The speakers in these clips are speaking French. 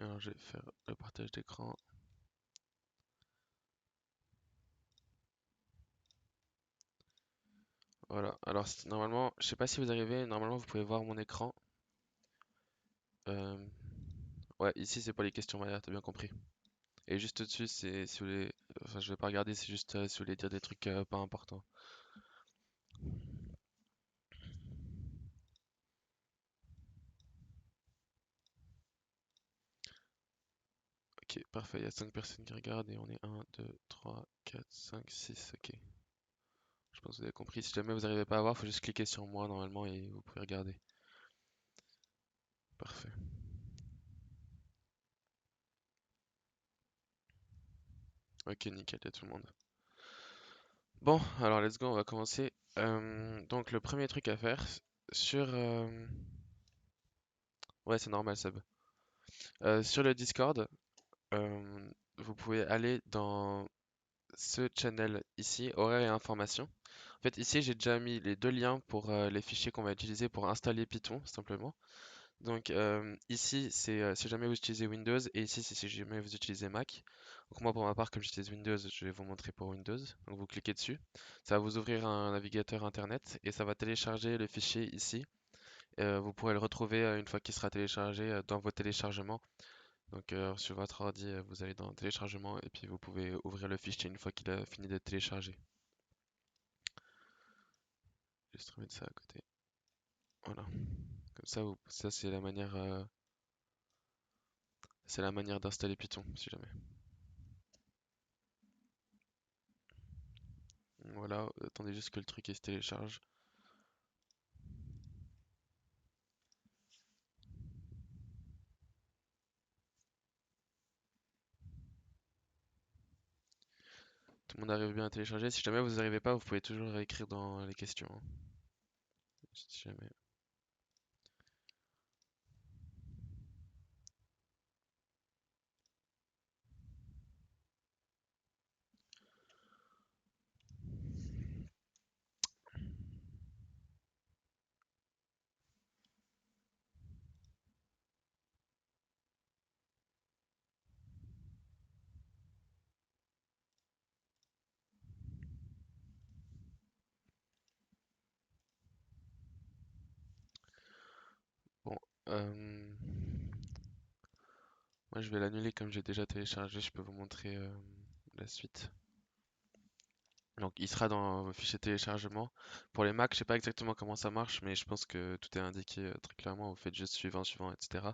Alors je vais faire le partage d'écran. Voilà, alors normalement, je sais pas si vous arrivez, normalement vous pouvez voir mon écran. Euh, Ouais, ici c'est pas les questions Maya, t'as bien compris. Et juste au-dessus, c'est si vous voulez, enfin je vais pas regarder, c'est juste si vous voulez dire des trucs pas importants. Ok, parfait, il y a 5 personnes qui regardent et on est un 2 3 4 5 6 ok. Je pense que vous avez compris, si jamais vous n'arrivez pas à voir, faut juste cliquer sur moi normalement et vous pouvez regarder. Parfait. Ok, nickel, il y a tout le monde. Bon, alors let's go, on va commencer. Donc le premier truc à faire sur... Ouais, c'est normal, Seb. Sur le Discord, vous pouvez aller dans ce channel ici, horaires et informations. En fait, ici, j'ai déjà mis les deux liens pour les fichiers qu'on va utiliser pour installer Python, simplement. Donc ici, c'est si jamais vous utilisez Windows, et ici, c'est si jamais vous utilisez Mac. Donc moi, pour ma part, comme j'utilise Windows, je vais vous montrer pour Windows. Donc vous cliquez dessus. Ça va vous ouvrir un navigateur Internet, et ça va télécharger le fichier ici. Vous pourrez le retrouver une fois qu'il sera téléchargé dans vos téléchargements. Donc sur votre ordi, vous allez dans téléchargement et puis vous pouvez ouvrir le fichier une fois qu'il a fini d'être téléchargé. Juste remettre ça à côté. Voilà. Comme ça, ça c'est la manière d'installer Python, si jamais. Voilà, attendez juste que le truc il se télécharge. Tout le monde arrive bien à télécharger. Si jamais vous n'arrivez pas, vous pouvez toujours écrire dans les questions, hein. Si jamais. Bon, moi je vais l'annuler comme j'ai déjà téléchargé. Je peux vous montrer la suite. Donc il sera dans vos fichiers téléchargement. Pour les Mac, je sais pas exactement comment ça marche, mais je pense que tout est indiqué très clairement. Vous faites juste suivant, suivant, etc.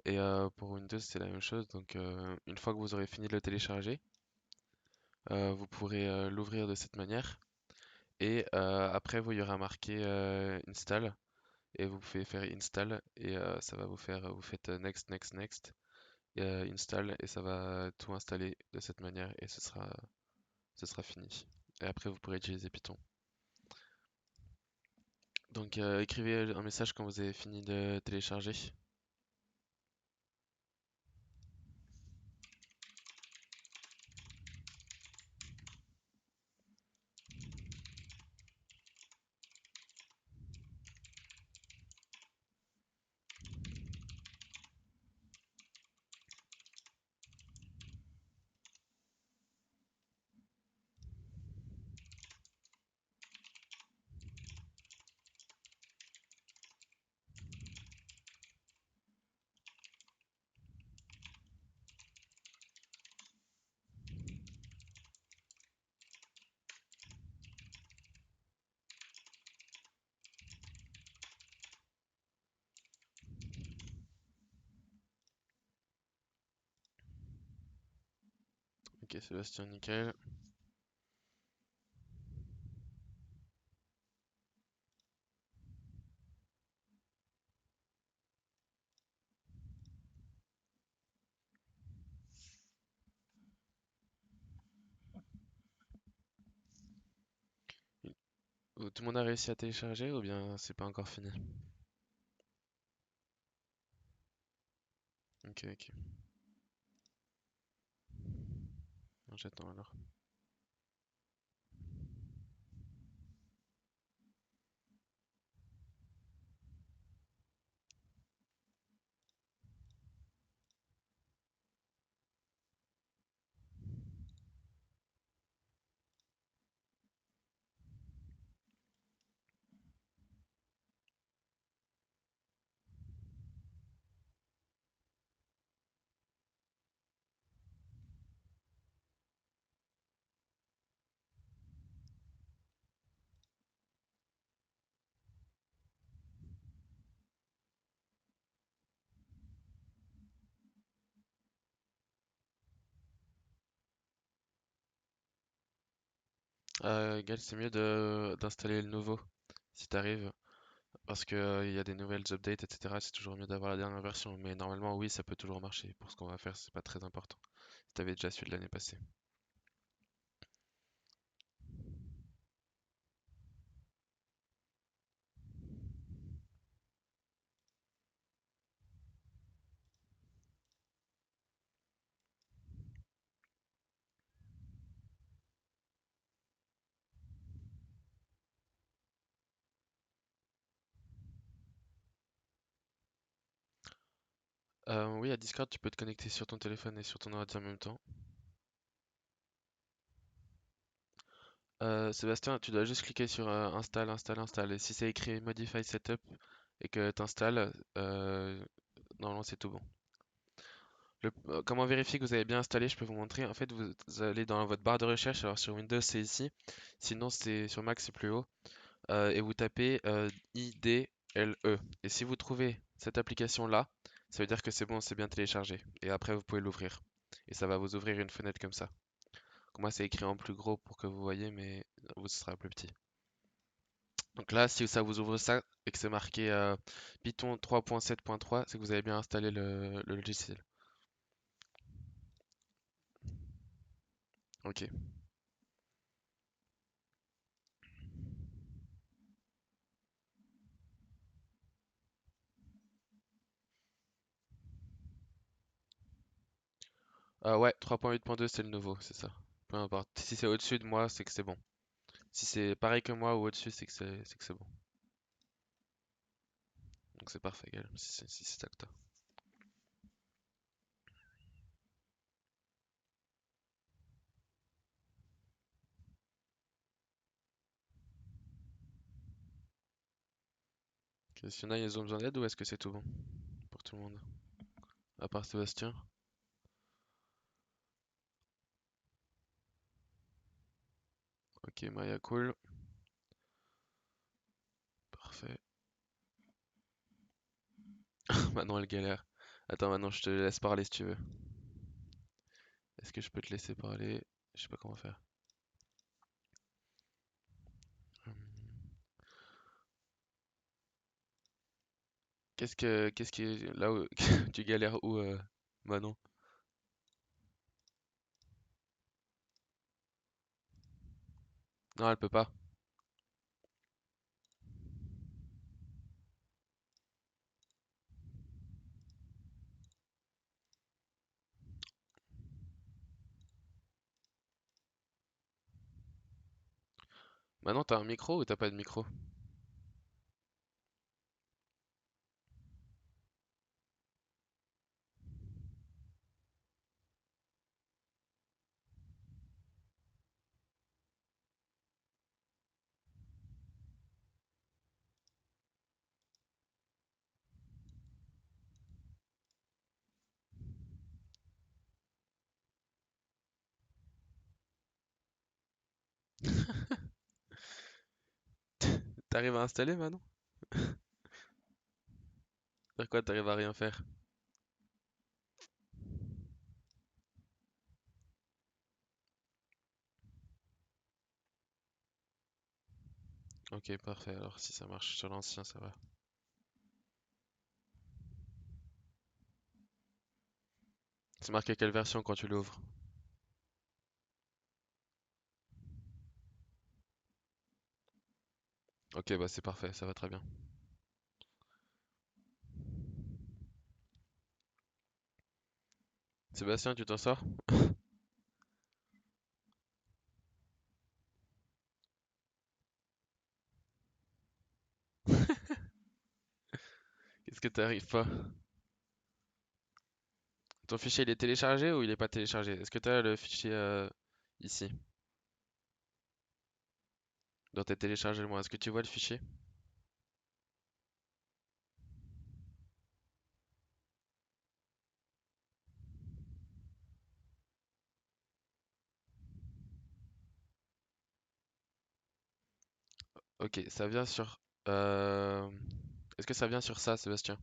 Et pour Windows, c'est la même chose. Donc une fois que vous aurez fini de le télécharger, vous pourrez l'ouvrir de cette manière. Et après, il y aura marqué install. Et vous pouvez faire install. Et ça va vous faire, vous faites next, next, next. Et, install. Et ça va tout installer de cette manière. Et ce sera fini. Et après, vous pourrez utiliser Python. Donc écrivez un message quand vous avez fini de télécharger. Ok, Sébastien, nickel. Tout le monde a réussi à télécharger ou bien c'est pas encore fini? Ok, ok. J'attends alors. Gal, c'est mieux d'installer le nouveau si t'arrives, parce que il y a des nouvelles updates, etc. C'est toujours mieux d'avoir la dernière version, mais normalement, oui, ça peut toujours marcher. Pour ce qu'on va faire, c'est pas très important. Si t'avais déjà celui de l'année passée. Oui, à Discord, tu peux te connecter sur ton téléphone et sur ton ordi en même temps. Sébastien, tu dois juste cliquer sur install, install, install. Et si c'est écrit Modify Setup et que tu installes, normalement c'est tout bon. Comment vérifier que vous avez bien installé, je peux vous montrer. En fait, vous allez dans votre barre de recherche. Alors sur Windows, c'est ici. Sinon, c'est sur Mac, c'est plus haut. Et vous tapez IDLE. Et si vous trouvez cette application-là, ça veut dire que c'est bon, c'est bien téléchargé. Et après, vous pouvez l'ouvrir. Et ça va vous ouvrir une fenêtre comme ça. Moi, c'est écrit en plus gros pour que vous voyez, mais vous, ce sera plus petit. Donc là, si ça vous ouvre ça et que c'est marqué Python 3.7.3, c'est que vous avez bien installé le logiciel. Ok. Ouais, 3.8.2, c'est le nouveau, c'est ça. Peu importe. Si c'est au-dessus de moi, c'est que c'est bon. Si c'est pareil que moi ou au-dessus, c'est que c'est bon. Donc c'est parfait, Gaël, si c'est ça que t'as. Ok, s'il y en a, ils ont besoin d'aide ou est-ce que c'est tout bon pour tout le monde? À part Sébastien? Ok, Maya, cool. Parfait. Maintenant, elle galère. Attends, maintenant, je te laisse parler si tu veux. Est-ce que je peux te laisser parler? Je sais pas comment faire. Hum. Qu'est-ce qui est là où tu galères où, Manon? Non, elle peut pas. Manon, t'as un micro ou t'as pas de micro? T'arrives à installer, Manon? Faire quoi, t'arrives à rien faire? Ok, parfait. Alors, si ça marche sur l'ancien, ça va. C'est marqué quelle version quand tu l'ouvres? Ok, bah c'est parfait, ça va très bien. Sébastien, tu t'en sors? Qu'est-ce que t'arrives pas? Ton fichier, il est téléchargé ou il est pas téléchargé? Est-ce que t'as le fichier ici, dans tes téléchargements? Est-ce que tu vois le fichier? Ok, ça vient sur... euh, Est-ce que ça vient sur ça, Sébastien?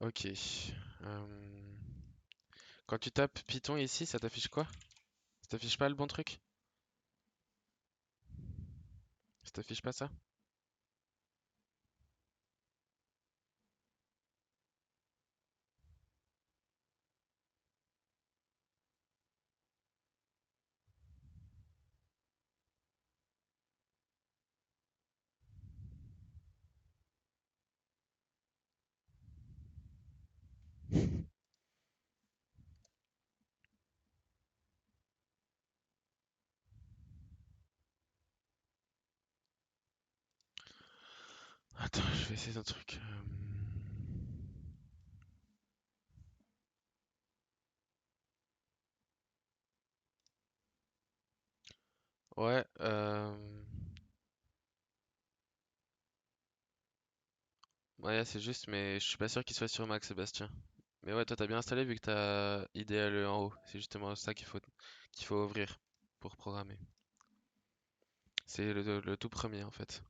Ok. Euh, Quand tu tapes Python ici, ça t'affiche quoi? Ça t'affiche pas le bon truc? Ça t'affiche pas ça? Attends, je vais essayer un truc. Ouais, ouais, c'est juste, mais je suis pas sûr qu'il soit sur Mac, Sébastien. Mais ouais, toi t'as bien installé vu que t'as IDLE en haut. C'est justement ça qu'il faut ouvrir pour programmer. C'est le tout premier en fait.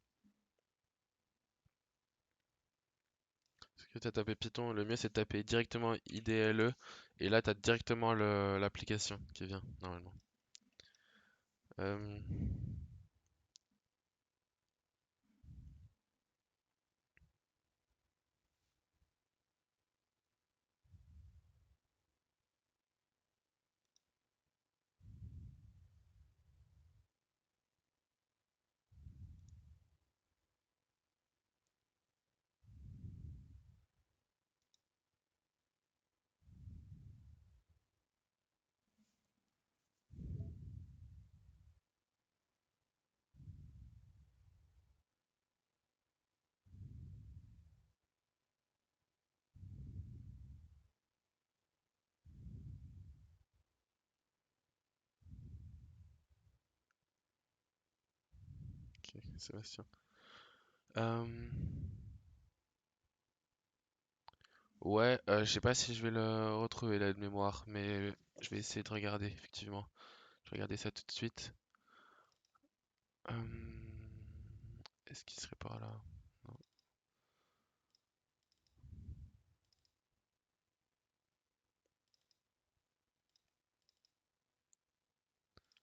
Parce que t'as tapé Python, le mieux c'est de taper directement IDLE et là t'as directement l'application qui vient normalement. Euh, ok, Sébastien. Euh, ouais, je sais pas si je vais le retrouver là de mémoire, mais je vais essayer de regarder effectivement. Je vais regarder ça tout de suite. Euh, Est-ce qu'il serait par là? Non.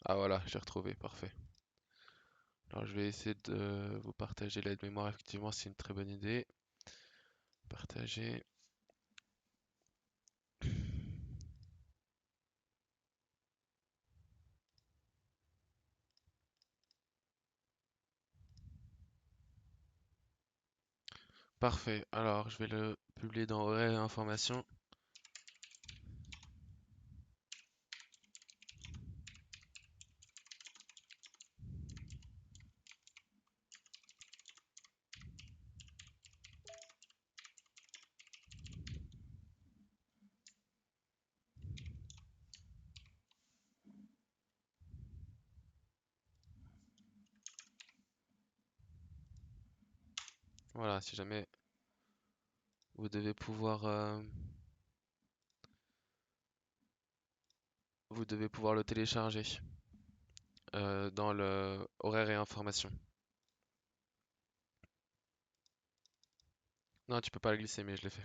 Ah voilà, j'ai retrouvé, parfait. Alors je vais essayer de vous partager l'aide-mémoire, effectivement c'est une très bonne idée. Partager. Parfait, alors je vais le publier dans Horaires et Informations. Voilà, si jamais vous devez pouvoir le télécharger dans le Horaires et Informations. Non, tu peux pas le glisser, mais je l'ai fait.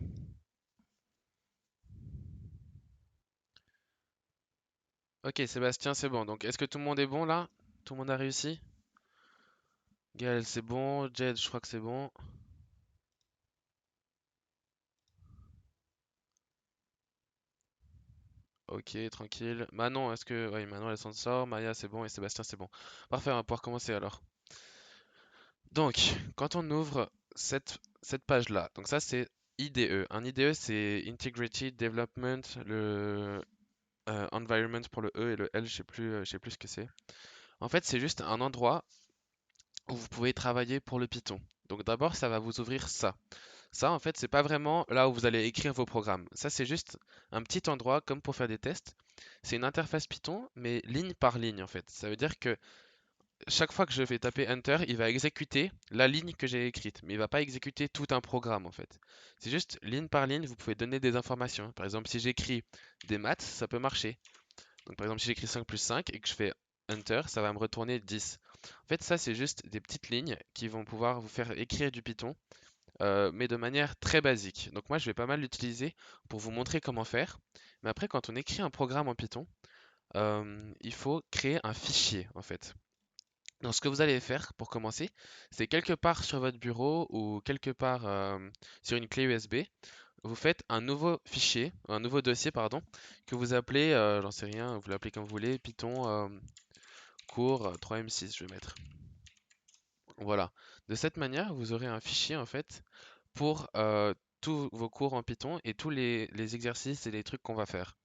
Ok, Sébastien, c'est bon. Donc, est-ce que tout le monde est bon là? Tout le monde a réussi? Gaël, c'est bon. Jed, je crois que c'est bon. Ok, tranquille. Manon, est-ce que... Oui, Manon, elle s'en sort. Maya, c'est bon. Et Sébastien, c'est bon. Parfait, on va pouvoir commencer alors. Donc, quand on ouvre cette page-là, donc ça, c'est IDE. Un IDE, c'est Integrated Development, le Environment pour le E et le L, je sais plus ce que c'est. En fait, c'est juste un endroit où vous pouvez travailler pour le Python. Donc d'abord, ça va vous ouvrir ça. Ça, en fait, c'est pas vraiment là où vous allez écrire vos programmes. Ça, c'est juste un petit endroit comme pour faire des tests. C'est une interface Python, mais ligne par ligne, en fait. Ça veut dire que chaque fois que je vais taper Enter, il va exécuter la ligne que j'ai écrite, mais il va pas exécuter tout un programme, en fait. C'est juste ligne par ligne, vous pouvez donner des informations. Par exemple, si j'écris des maths, ça peut marcher. Donc, par exemple, si j'écris 5 plus 5 et que je fais Enter, ça va me retourner 10. En fait, ça, c'est juste des petites lignes qui vont pouvoir vous faire écrire du Python mais de manière très basique. Donc moi, je vais pas mal l'utiliser pour vous montrer comment faire. Mais après, quand on écrit un programme en Python, il faut créer un fichier en fait. Donc ce que vous allez faire pour commencer, c'est quelque part sur votre bureau ou quelque part sur une clé USB, vous faites un nouveau fichier, un nouveau dossier, pardon, que vous appelez, j'en sais rien, vous l'appelez comme vous voulez, Python cours 3M6, je vais mettre. Voilà. De cette manière, vous aurez un fichier en fait pour tous vos cours en Python et tous les exercices et les trucs qu'on va faire.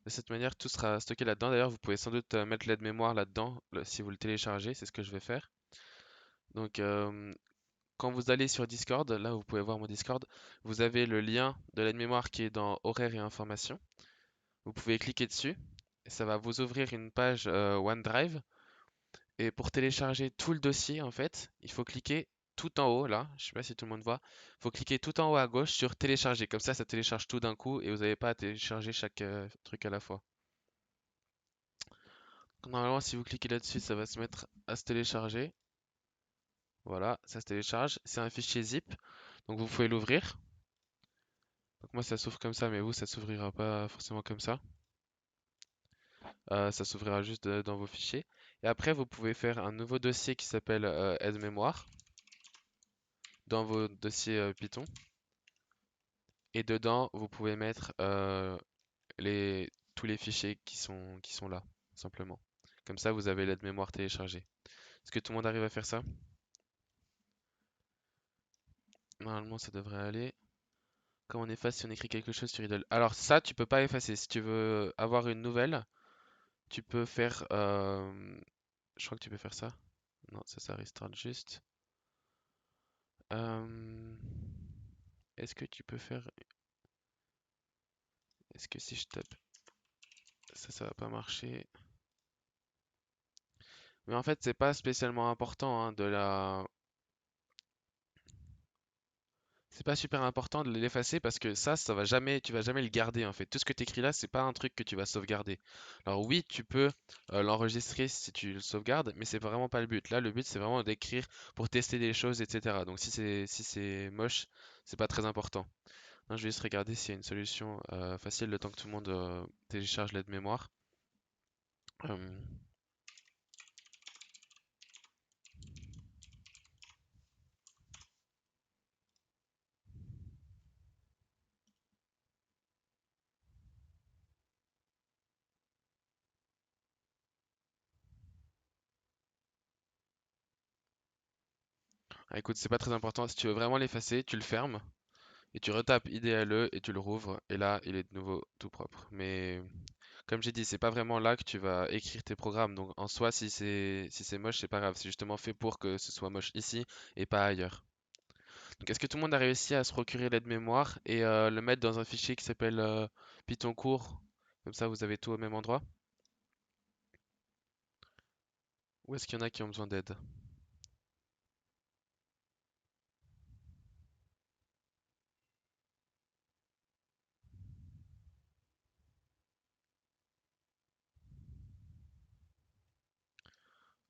De cette manière, tout sera stocké là-dedans. D'ailleurs, vous pouvez sans doute mettre l'aide-mémoire là-dedans si vous le téléchargez, c'est ce que je vais faire. Donc, quand vous allez sur Discord, là vous pouvez voir mon Discord, vous avez le lien de l'aide-mémoire qui est dans Horaires et informations. Vous pouvez cliquer dessus et ça va vous ouvrir une page OneDrive. Et pour télécharger tout le dossier, en fait, il faut cliquer tout en haut, là, je sais pas si tout le monde voit, il faut cliquer tout en haut à gauche sur télécharger. Comme ça télécharge tout d'un coup et vous n'avez pas à télécharger chaque truc à la fois. Normalement, si vous cliquez là-dessus, ça va se mettre à se télécharger. Voilà, ça se télécharge. C'est un fichier zip, donc vous pouvez l'ouvrir. Donc moi, ça s'ouvre comme ça, mais vous, ça s'ouvrira pas forcément comme ça. Ça s'ouvrira juste dans vos fichiers. Et après, vous pouvez faire un nouveau dossier qui s'appelle aide-mémoire dans vos dossiers Python. Et dedans, vous pouvez mettre tous les fichiers qui sont là, simplement. Comme ça, vous avez l'aide-mémoire téléchargée. Est-ce que tout le monde arrive à faire ça? Normalement, ça devrait aller. Comme on efface si on écrit quelque chose sur Idle. Alors ça, tu peux pas effacer. Si tu veux avoir une nouvelle, tu peux faire... Je crois que tu peux faire ça. Non, ça restart juste. Euh, Est-ce que tu peux faire... Est-ce que si je tape ça va pas marcher. Mais en fait, c'est pas spécialement important hein, C'est pas super important de l'effacer parce que ça va jamais, tu vas jamais le garder en fait. Tout ce que tu écris là, c'est pas un truc que tu vas sauvegarder. Alors oui, tu peux l'enregistrer si tu le sauvegardes, mais c'est vraiment pas le but. Là, le but c'est vraiment d'écrire pour tester des choses, etc. Donc si c'est moche, c'est pas très important. Non, je vais juste regarder s'il y a une solution facile le temps que tout le monde télécharge l'aide-mémoire. Euh, Écoute, c'est pas très important. Si tu veux vraiment l'effacer, tu le fermes. Et tu retapes IDLE et tu le rouvres et là il est de nouveau tout propre. Mais comme j'ai dit, c'est pas vraiment là que tu vas écrire tes programmes. Donc en soi, si c'est moche, c'est pas grave. C'est justement fait pour que ce soit moche ici et pas ailleurs. Donc est-ce que tout le monde a réussi à se procurer l'aide-mémoire et le mettre dans un fichier qui s'appelle Python cours? Comme ça vous avez tout au même endroit? Ou est-ce qu'il y en a qui ont besoin d'aide?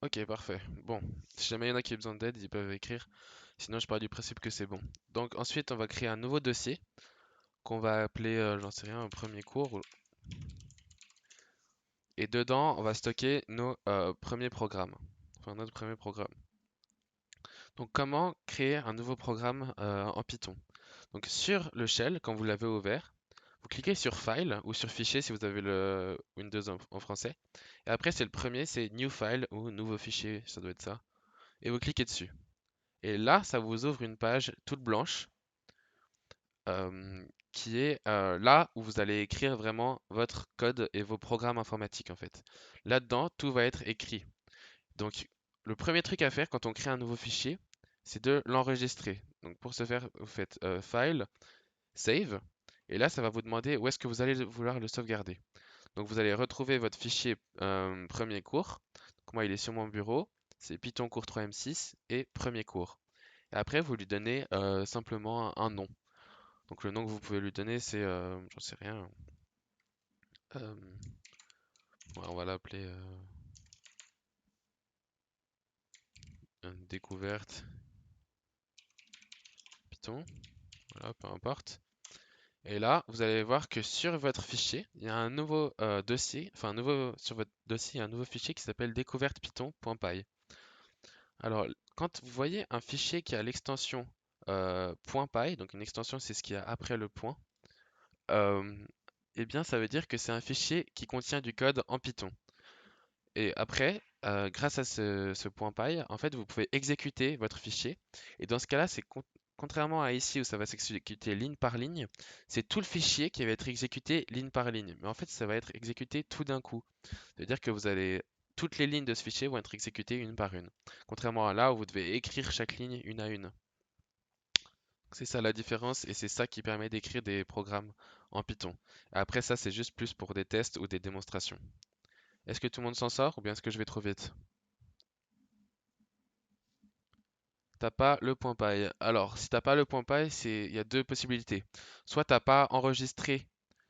Ok, parfait. Bon, si jamais il y en a qui ont besoin d'aide, ils peuvent écrire. Sinon, je pars du principe que c'est bon. Donc ensuite, on va créer un nouveau dossier qu'on va appeler, j'en sais rien, un premier cours. Et dedans, on va stocker nos premiers programmes. Enfin, notre premier programme. Donc, comment créer un nouveau programme en Python? Donc, sur le shell, quand vous l'avez ouvert, vous cliquez sur File ou sur Fichier si vous avez le Windows en français. Et après, c'est le premier, c'est New File ou Nouveau fichier, ça doit être ça. Et vous cliquez dessus. Et là, ça vous ouvre une page toute blanche qui est là où vous allez écrire vraiment votre code et vos programmes informatiques en fait. Là-dedans, tout va être écrit. Donc, le premier truc à faire quand on crée un nouveau fichier, c'est de l'enregistrer. Donc, pour ce faire, vous faites File, Save, et là, ça va vous demander où est-ce que vous allez vouloir le sauvegarder. Donc, vous allez retrouver votre fichier premier cours. Donc, moi, il est sur mon bureau. C'est Python cours 3M6 et premier cours. Et après, vous lui donnez simplement un nom. Donc, le nom que vous pouvez lui donner, c'est, j'en sais rien. euh, ouais, on va l'appeler découverte Python, voilà, peu importe. Et là, vous allez voir que sur votre fichier, il y a un nouveau dossier, enfin sur votre dossier, il y a un nouveau fichier qui s'appelle découverte python.py. Alors, quand vous voyez un fichier qui a l'extension .py, donc une extension c'est ce qu'il y a après le point, euh, eh bien ça veut dire que c'est un fichier qui contient du code en Python. Et après, grâce à ce point .py, en fait, vous pouvez exécuter votre fichier. Et dans ce cas-là, contrairement à ici où ça va s'exécuter ligne par ligne, c'est tout le fichier qui va être exécuté ligne par ligne. Mais en fait, ça va être exécuté tout d'un coup. C'est-à-dire que toutes les lignes de ce fichier vont être exécutées une par une. Contrairement à là où vous devez écrire chaque ligne une à une. C'est ça la différence et c'est ça qui permet d'écrire des programmes en Python. Après ça, c'est juste plus pour des tests ou des démonstrations. Est-ce que tout le monde s'en sort ou bien est-ce que je vais trop vite? T'as pas le point .py. Alors, si t'as pas le point .py, il y a deux possibilités. Soit t'as pas enregistré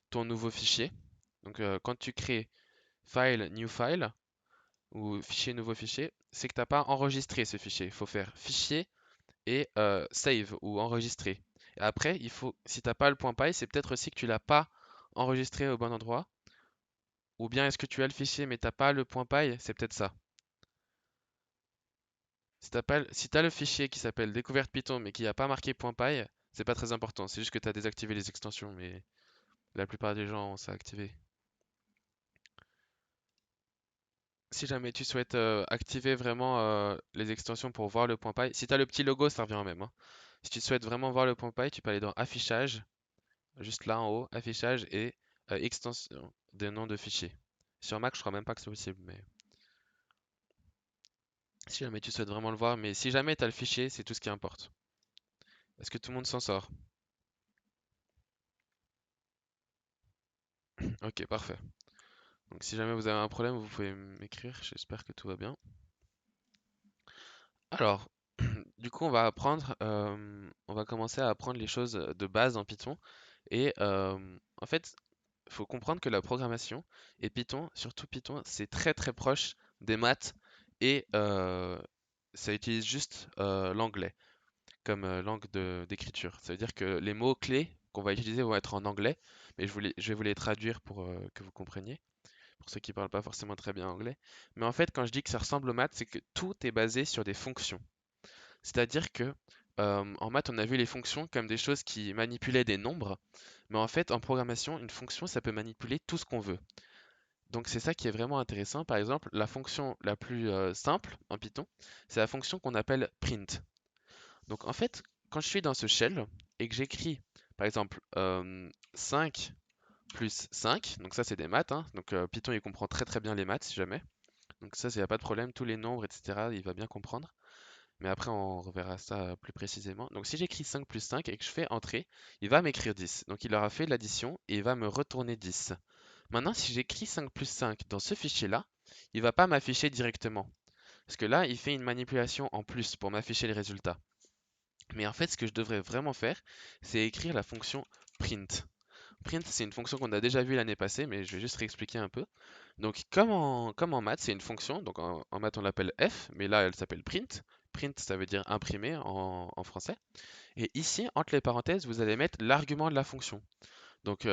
ton nouveau fichier. Donc, quand tu crées file, new file ou fichier, nouveau fichier, c'est que t'as pas enregistré ce fichier. Il faut faire fichier et save ou enregistrer. Et après, si t'as pas le point .py, c'est peut-être aussi que tu l'as pas enregistré au bon endroit. Ou bien est-ce que tu as le fichier mais t'as pas le point .py, c'est peut-être ça. Si t'as le fichier qui s'appelle découverte Python mais qui n'a pas marqué .py, c'est pas très important. C'est juste que tu as désactivé les extensions, mais la plupart des gens ont ça activé. Si jamais tu souhaites activer vraiment les extensions pour voir le .py, si tu as le petit logo, ça revient au même, hein. Si tu souhaites vraiment voir le .py, tu peux aller dans Affichage, juste là en haut, Affichage et Extension des noms de fichiers. Sur Mac, je crois même pas que c'est possible, mais si jamais tu souhaites vraiment le voir, mais si jamais tu as le fichier, c'est tout ce qui importe. Est-ce que tout le monde s'en sort? Ok, parfait. Donc si jamais vous avez un problème, vous pouvez m'écrire, j'espère que tout va bien. Alors, du coup, on va commencer à apprendre les choses de base en Python. Et en fait, il faut comprendre que la programmation et Python, surtout Python, c'est très très proche des maths et ça utilise juste l'anglais comme langue d'écriture. Ça veut dire que les mots-clés qu'on va utiliser vont être en anglais, mais je vais vous les traduire pour que vous compreniez, pour ceux qui parlent pas forcément très bien anglais. Mais en fait, quand je dis que ça ressemble aux maths, c'est que tout est basé sur des fonctions. C'est-à-dire que en maths, on a vu les fonctions comme des choses qui manipulaient des nombres, mais en fait, en programmation, une fonction, ça peut manipuler tout ce qu'on veut. Donc c'est ça qui est vraiment intéressant. Par exemple, la fonction la plus simple en Python, c'est la fonction qu'on appelle print. Donc en fait, quand je suis dans ce shell et que j'écris, par exemple, 5 plus 5, donc ça c'est des maths, hein. Donc Python il comprend très très bien les maths si jamais. Donc ça, il n'y a pas de problème, tous les nombres, etc., il va bien comprendre. Mais après, on reverra ça plus précisément. Donc si j'écris 5 plus 5 et que je fais entrer, il va m'écrire 10. Donc il aura fait l'addition et il va me retourner 10. Maintenant, si j'écris 5 plus 5 dans ce fichier-là, il va pas m'afficher directement. Parce que là, il fait une manipulation en plus pour m'afficher les résultats. Mais en fait, ce que je devrais vraiment faire, c'est écrire la fonction print. Print, c'est une fonction qu'on a déjà vue l'année passée, mais je vais juste réexpliquer un peu. Donc, comme en maths, c'est une fonction. Donc, en maths, on l'appelle f, mais là, elle s'appelle print. Print, ça veut dire imprimer en français. Et ici, entre les parenthèses, vous allez mettre l'argument de la fonction. Donc,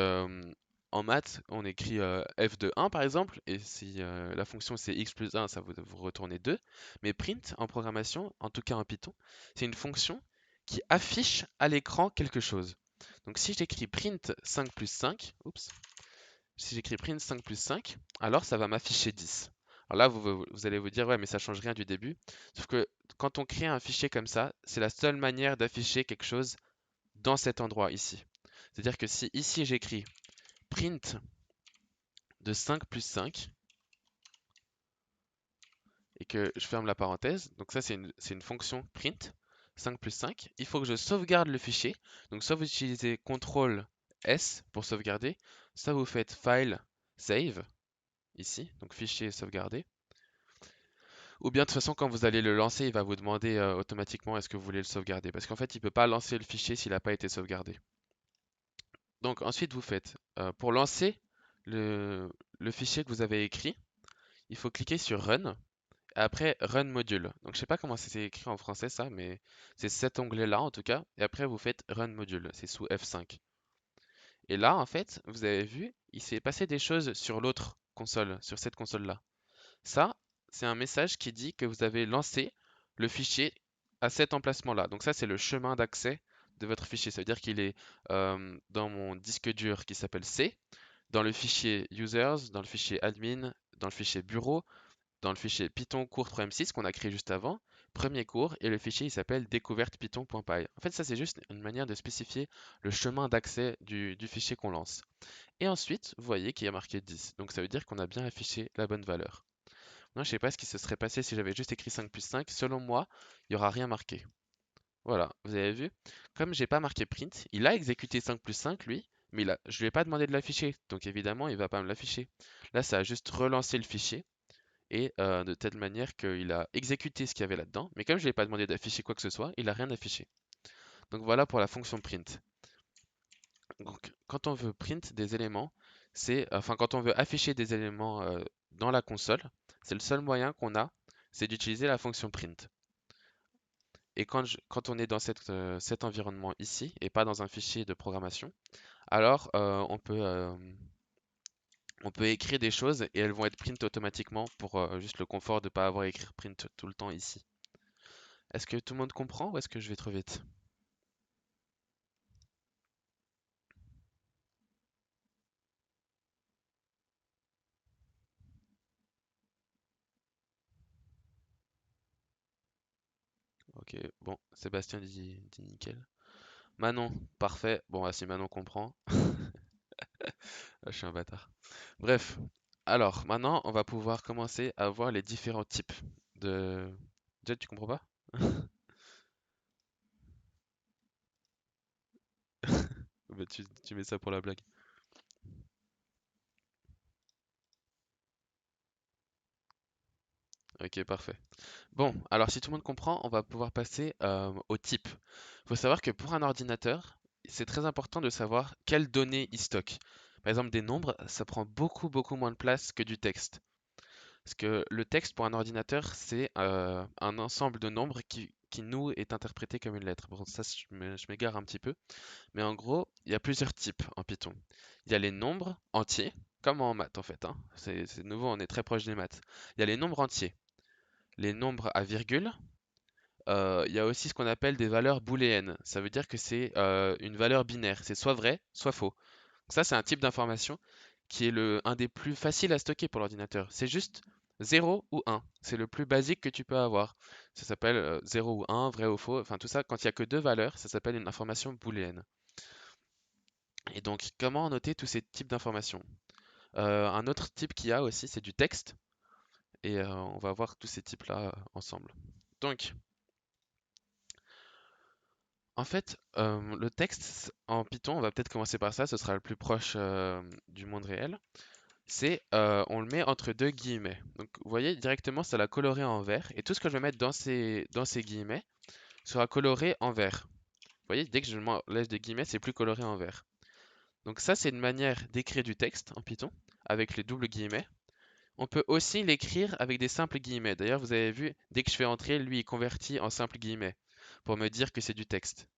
en maths, on écrit f de 1 par exemple, et si la fonction c'est x plus 1, ça vous retournez 2. Mais print en programmation, en tout cas en Python, c'est une fonction qui affiche à l'écran quelque chose. Donc si j'écris print 5 plus 5, oups, si j'écris print 5 plus 5, alors ça va m'afficher 10. Alors là, vous allez vous dire, ouais, mais ça change rien du début. Sauf que quand on crée un fichier comme ça, c'est la seule manière d'afficher quelque chose dans cet endroit ici. C'est-à-dire que si ici j'écris print de 5 plus 5 et que je ferme la parenthèse, donc ça c'est une fonction print 5 plus 5, il faut que je sauvegarde le fichier. Donc soit vous utilisez CTRL S pour sauvegarder, soit vous faites File, Save, ici, donc fichier sauvegardé. Ou bien de toute façon quand vous allez le lancer, il va vous demander automatiquement est-ce que vous voulez le sauvegarder. Parce qu'en fait il ne peut pas lancer le fichier s'il n'a pas été sauvegardé. Donc ensuite vous faites, pour lancer le fichier que vous avez écrit, il faut cliquer sur Run. après Run Module. Donc je sais pas comment c'est écrit en français ça, mais c'est cet onglet-là en tout cas. Et après vous faites Run Module, c'est sous F5. Et là en fait, vous avez vu, il s'est passé des choses sur l'autre console, sur cette console-là. Ça, c'est un message qui dit que vous avez lancé le fichier à cet emplacement-là. Donc ça, c'est le chemin d'accès de votre fichier. Ça veut dire qu'il est dans mon disque dur qui s'appelle C, dans le fichier users, dans le fichier admin, dans le fichier bureau, dans le fichier Python cours.m6 qu'on a créé juste avant, premier cours, et le fichier il s'appelle découverte-python.py. En fait, ça c'est juste une manière de spécifier le chemin d'accès du fichier qu'on lance. Et ensuite, vous voyez qu'il y a marqué 10. Donc ça veut dire qu'on a bien affiché la bonne valeur. Non, je sais pas ce qui se serait passé si j'avais juste écrit 5 plus 5. Selon moi, il n'y aura rien marqué. Voilà, vous avez vu? Comme j'ai pas marqué print, il a exécuté 5 plus 5, lui, mais je lui ai pas demandé de l'afficher. Donc évidemment, il va pas me l'afficher. Là, ça a juste relancé le fichier et de telle manière qu'il a exécuté ce qu'il y avait là-dedans. Mais comme je lui ai pas demandé d'afficher quoi que ce soit, il a rien affiché. Donc voilà pour la fonction print. Donc quand on veut print des éléments, enfin quand on veut afficher des éléments dans la console, c'est le seul moyen qu'on a, c'est d'utiliser la fonction print. Et quand on est dans cet environnement ici et pas dans un fichier de programmation, alors on peut écrire des choses et elles vont être print automatiquement pour juste le confort de ne pas avoir à écrire print tout le temps ici. Est-ce que tout le monde comprend ou est-ce que je vais trop vite? Ok, bon, Sébastien dit nickel. Manon, parfait. Bon, ah, si Manon comprend, ah, je suis un bâtard. Bref, alors maintenant on va pouvoir commencer à voir les différents types de... Jet, tu comprends pas? Bah, tu mets ça pour la blague. Ok, parfait. Bon, alors si tout le monde comprend, on va pouvoir passer au type. Il faut savoir que pour un ordinateur, c'est très important de savoir quelles données il stocke. Par exemple, des nombres, ça prend beaucoup moins de place que du texte. Parce que le texte pour un ordinateur, c'est un ensemble de nombres qui nous est interprété comme une lettre. Bon, ça, je m'égare un petit peu. Mais en gros, il y a plusieurs types en Python. Il y a les nombres entiers, comme en maths en fait, hein. C'est nouveau, on est très proche des maths. Il y a les nombres entiers, les nombres à virgule. Il y a aussi ce qu'on appelle des valeurs booléennes. Ça veut dire que c'est une valeur binaire. C'est soit vrai, soit faux. Ça, c'est un type d'information qui est un des plus faciles à stocker pour l'ordinateur. C'est juste 0 ou 1. C'est le plus basique que tu peux avoir. Ça s'appelle 0 ou 1, vrai ou faux. Enfin, tout ça, quand il n'y a que deux valeurs, ça s'appelle une information booléenne. Et donc, comment noter tous ces types d'informations? Un autre type qu'il y a aussi, c'est du texte. Et on va voir tous ces types-là ensemble. Donc, en fait, le texte en Python, on va peut-être commencer par ça, ce sera le plus proche du monde réel. On le met entre deux guillemets. Donc, vous voyez, directement, ça l'a coloré en vert. Et tout ce que je vais mettre dans ces guillemets sera coloré en vert. Vous voyez, dès que je m'enlève des guillemets, c'est plus coloré en vert. Donc ça, c'est une manière d'écrire du texte en Python avec les doubles guillemets. On peut aussi l'écrire avec des simples guillemets. D'ailleurs, vous avez vu, dès que je fais entrer, lui, il convertit en simples guillemets pour me dire que c'est du texte.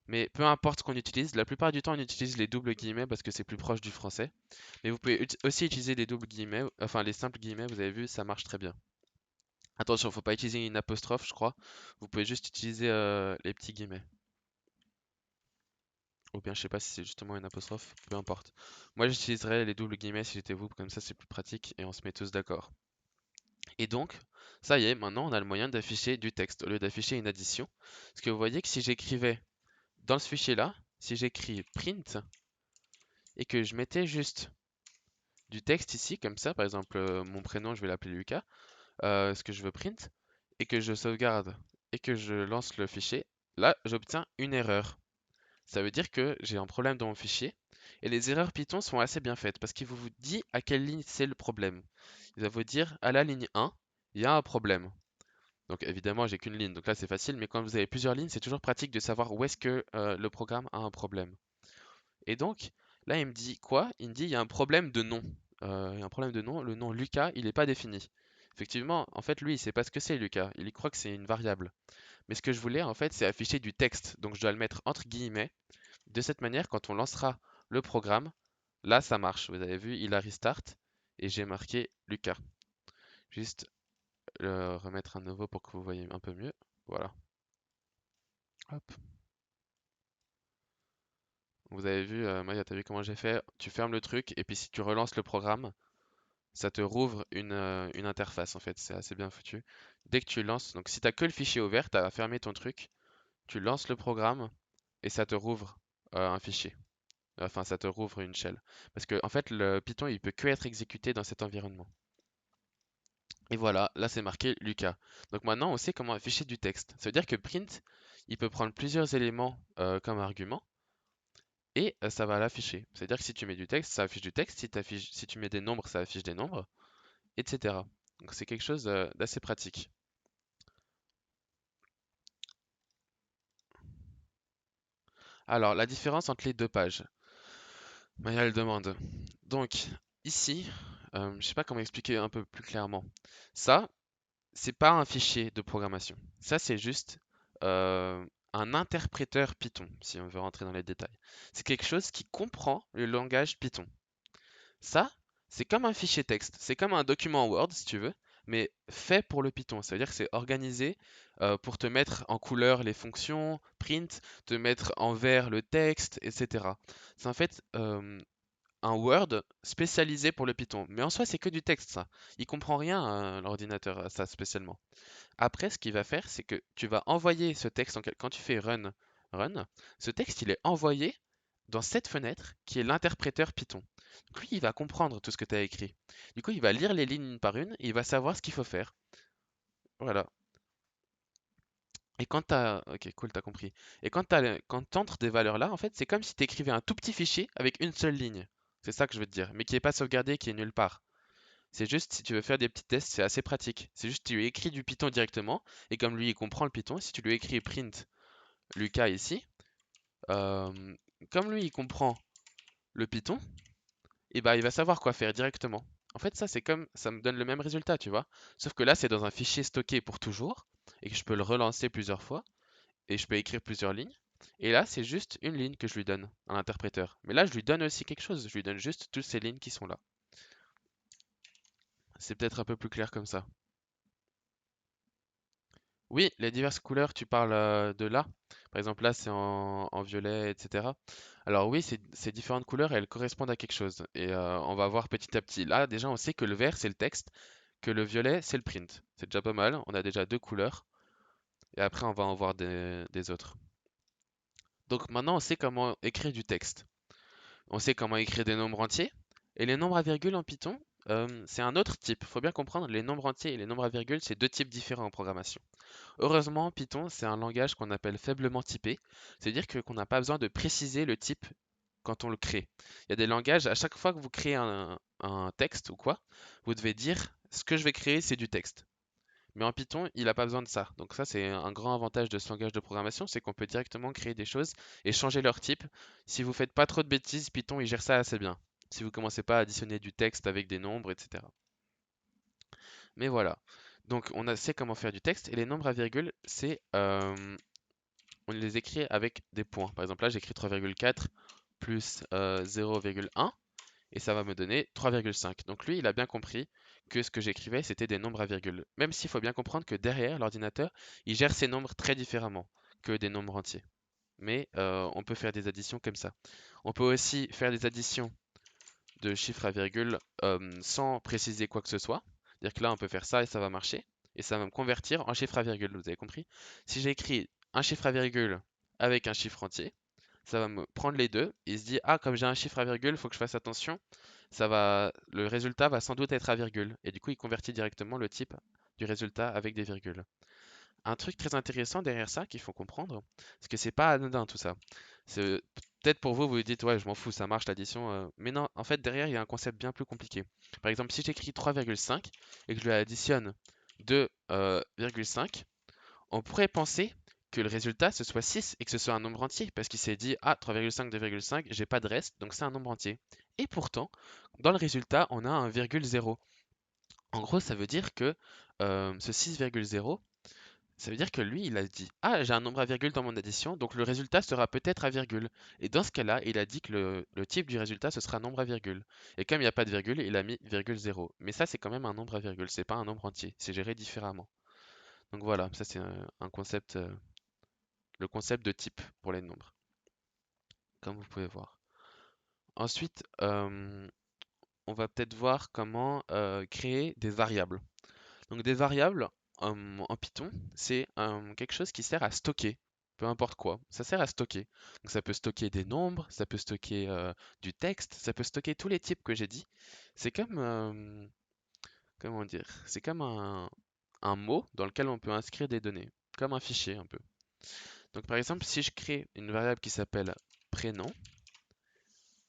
Mais peu importe ce qu'on utilise, la plupart du temps on utilise les doubles guillemets parce que c'est plus proche du français. Mais vous pouvez aussi utiliser les doubles guillemets, enfin les simples guillemets, vous avez vu, ça marche très bien. Attention, faut pas utiliser une apostrophe, je crois. Vous pouvez juste utiliser les petits guillemets. Ou bien je sais pas si c'est justement une apostrophe, peu importe. Moi j'utiliserais les doubles guillemets si j'étais vous, comme ça c'est plus pratique et on se met tous d'accord. Et donc, ça y est, maintenant on a le moyen d'afficher du texte au lieu d'afficher une addition. Parce que vous voyez que si j'écrivais dans ce fichier-là, si j'écris print et que je mettais juste du texte ici, comme ça, par exemple, mon prénom, je vais l'appeler Lucas, ce que je veux print, et que je sauvegarde et que je lance le fichier, là, j'obtiens une erreur. Ça veut dire que j'ai un problème dans mon fichier, et les erreurs Python sont assez bien faites, parce qu'il vous dit à quelle ligne c'est le problème. Il va vous dire, à la ligne 1, il y a un problème. Donc évidemment, j'ai qu'une ligne, donc là c'est facile, mais quand vous avez plusieurs lignes, c'est toujours pratique de savoir où est-ce que le programme a un problème. Et donc, là, il me dit quoi? Il me dit il y a un problème de nom. Il y a un problème de nom. Le nom Lucas, il n'est pas défini. Effectivement, en fait, lui, il sait pas ce que c'est, Lucas. Il y croit que c'est une variable. Mais ce que je voulais, en fait, c'est afficher du texte. Donc, je dois le mettre entre guillemets. De cette manière, quand on lancera le programme, là, ça marche. Vous avez vu, il a restart et j'ai marqué Lucas. Juste le remettre à nouveau pour que vous voyez un peu mieux. Voilà. Hop. Vous avez vu, Maya, t'as vu comment j'ai fait? Tu fermes le truc et puis si tu relances le programme, ça te rouvre une interface en fait. C'est assez bien foutu. Dès que tu lances, donc si t'as que le fichier ouvert, t'as fermé ton truc, tu lances le programme et ça te rouvre un fichier. Enfin, ça te rouvre une shell. Parce que en fait, le Python, il peut que être exécuté dans cet environnement. Et voilà, là c'est marqué Lucas. Donc maintenant, on sait comment afficher du texte. Ça veut dire que print, il peut prendre plusieurs éléments comme argument et ça va l'afficher. C'est-à-dire que si tu mets du texte, ça affiche du texte. Si tu mets des nombres, ça affiche des nombres, etc. Donc c'est quelque chose d'assez pratique. Alors, la différence entre les deux pages. Maya elle demande. Donc, ici, je sais pas comment expliquer un peu plus clairement. Ça, c'est pas un fichier de programmation. Ça, c'est juste euh, un interpréteur Python, si on veut rentrer dans les détails. C'est quelque chose qui comprend le langage Python. Ça, c'est comme un fichier texte. C'est comme un document Word, si tu veux, mais fait pour le Python. Ça veut dire que c'est organisé pour te mettre en couleur les fonctions, print, te mettre en vert le texte, etc. C'est en fait un Word spécialisé pour le Python. Mais en soi, c'est que du texte, ça. Il comprend rien, l'ordinateur, à ça spécialement. Après, ce qu'il va faire, c'est que tu vas envoyer ce texte, quand tu fais run, ce texte, il est envoyé dans cette fenêtre qui est l'interpréteur Python. Donc lui, il va comprendre tout ce que tu as écrit. Du coup, il va lire les lignes une par une et il va savoir ce qu'il faut faire. Voilà. Et quand t'as... Ok, cool, t'as compris. Et quand t'entres des valeurs là, en fait, c'est comme si tu écrivais un tout petit fichier avec une seule ligne. C'est ça que je veux te dire. Mais qui n'est pas sauvegardé, qui est nulle part. C'est juste, si tu veux faire des petits tests, c'est assez pratique. C'est juste, tu lui écris du Python directement, et comme lui, il comprend le Python, si tu lui écris print Lucas ici, euh, comme lui, il comprend le Python, et bah, il va savoir quoi faire directement. En fait, ça, c'est comme, ça me donne le même résultat, tu vois. Sauf que là, c'est dans un fichier stocké pour toujours, et que je peux le relancer plusieurs fois, et je peux écrire plusieurs lignes. Et là, c'est juste une ligne que je lui donne à l'interpréteur. Mais là, je lui donne aussi quelque chose. Je lui donne juste toutes ces lignes qui sont là. C'est peut-être un peu plus clair comme ça. Oui, les diverses couleurs, tu parles de là. Par exemple, là, c'est en violet, etc. Alors oui, ces différentes couleurs, elles correspondent à quelque chose. Et on va voir petit à petit. Là, déjà, on sait que le vert, c'est le texte, que le violet, c'est le print. C'est déjà pas mal. On a déjà deux couleurs. Et après, on va en voir des autres. Donc maintenant, on sait comment écrire du texte. On sait comment écrire des nombres entiers. Et les nombres à virgule en Python, c'est un autre type. Faut bien comprendre, les nombres entiers et les nombres à virgule, c'est deux types différents en programmation. Heureusement, Python, c'est un langage qu'on appelle faiblement typé, c'est-à-dire qu'on n'a pas besoin de préciser le type quand on le crée. Il y a des langages, à chaque fois que vous créez un texte ou quoi, vous devez dire ce que je vais créer, c'est du texte. Mais en Python, il n'a pas besoin de ça. Donc ça, c'est un grand avantage de ce langage de programmation, c'est qu'on peut directement créer des choses et changer leur type. Si vous faites pas trop de bêtises, Python, il gère ça assez bien. Si vous commencez pas à additionner du texte avec des nombres, etc. Mais voilà. Donc on sait comment faire du texte et les nombres à virgule, on les écrit avec des points. Par exemple, là, j'écris 3,4 plus 0,1 et ça va me donner 3,5. Donc lui, il a bien compris que ce que j'écrivais, c'était des nombres à virgule. Même s'il faut bien comprendre que derrière, l'ordinateur, il gère ces nombres très différemment que des nombres entiers. Mais on peut faire des additions comme ça. On peut aussi faire des additions de chiffres à virgule sans préciser quoi que ce soit. C'est-à-dire que là, on peut faire ça et ça va marcher. Et ça va me convertir en chiffre à virgule, vous avez compris? Si j'écris un chiffre à virgule avec un chiffre entier, ça va me prendre les deux et se dit, ah, comme j'ai un chiffre à virgule, il faut que je fasse attention. Le résultat va sans doute être à virgule. Et du coup, il convertit directement le type du résultat avec des virgules. Un truc très intéressant derrière ça qu'il faut comprendre, c'est que c'est pas anodin tout ça. Peut-être pour vous, vous vous dites, ouais, je m'en fous, ça marche l'addition. Mais non, en fait, derrière, il y a un concept bien plus compliqué. Par exemple, si j'écris 3,5 et que je lui additionne 2,5, on pourrait penser que le résultat ce soit 6 et que ce soit un nombre entier, parce qu'il s'est dit, ah, 3,5, 2,5, j'ai pas de reste, donc c'est un nombre entier. Et pourtant, dans le résultat, on a un virgule 0. En gros, ça veut dire que ce 6,0, ça veut dire que lui, il a dit, ah, j'ai un nombre à virgule dans mon addition, donc le résultat sera peut-être à virgule. Et dans ce cas-là, il a dit que le type du résultat, ce sera nombre à virgule. Et comme il n'y a pas de virgule, il a mis virgule 0. Mais ça, c'est quand même un nombre à virgule, c'est pas un nombre entier, c'est géré différemment. Donc voilà, ça c'est un concept, le concept de type pour les nombres, comme vous pouvez voir. Ensuite, on va peut-être voir comment créer des variables. Donc des variables en Python, c'est quelque chose qui sert à stocker, peu importe quoi. Ça sert à stocker. Donc ça peut stocker des nombres, ça peut stocker du texte, ça peut stocker tous les types que j'ai dit. C'est comme, comment dire, c'est comme un mot dans lequel on peut inscrire des données, comme un fichier un peu. Donc par exemple, si je crée une variable qui s'appelle prénom,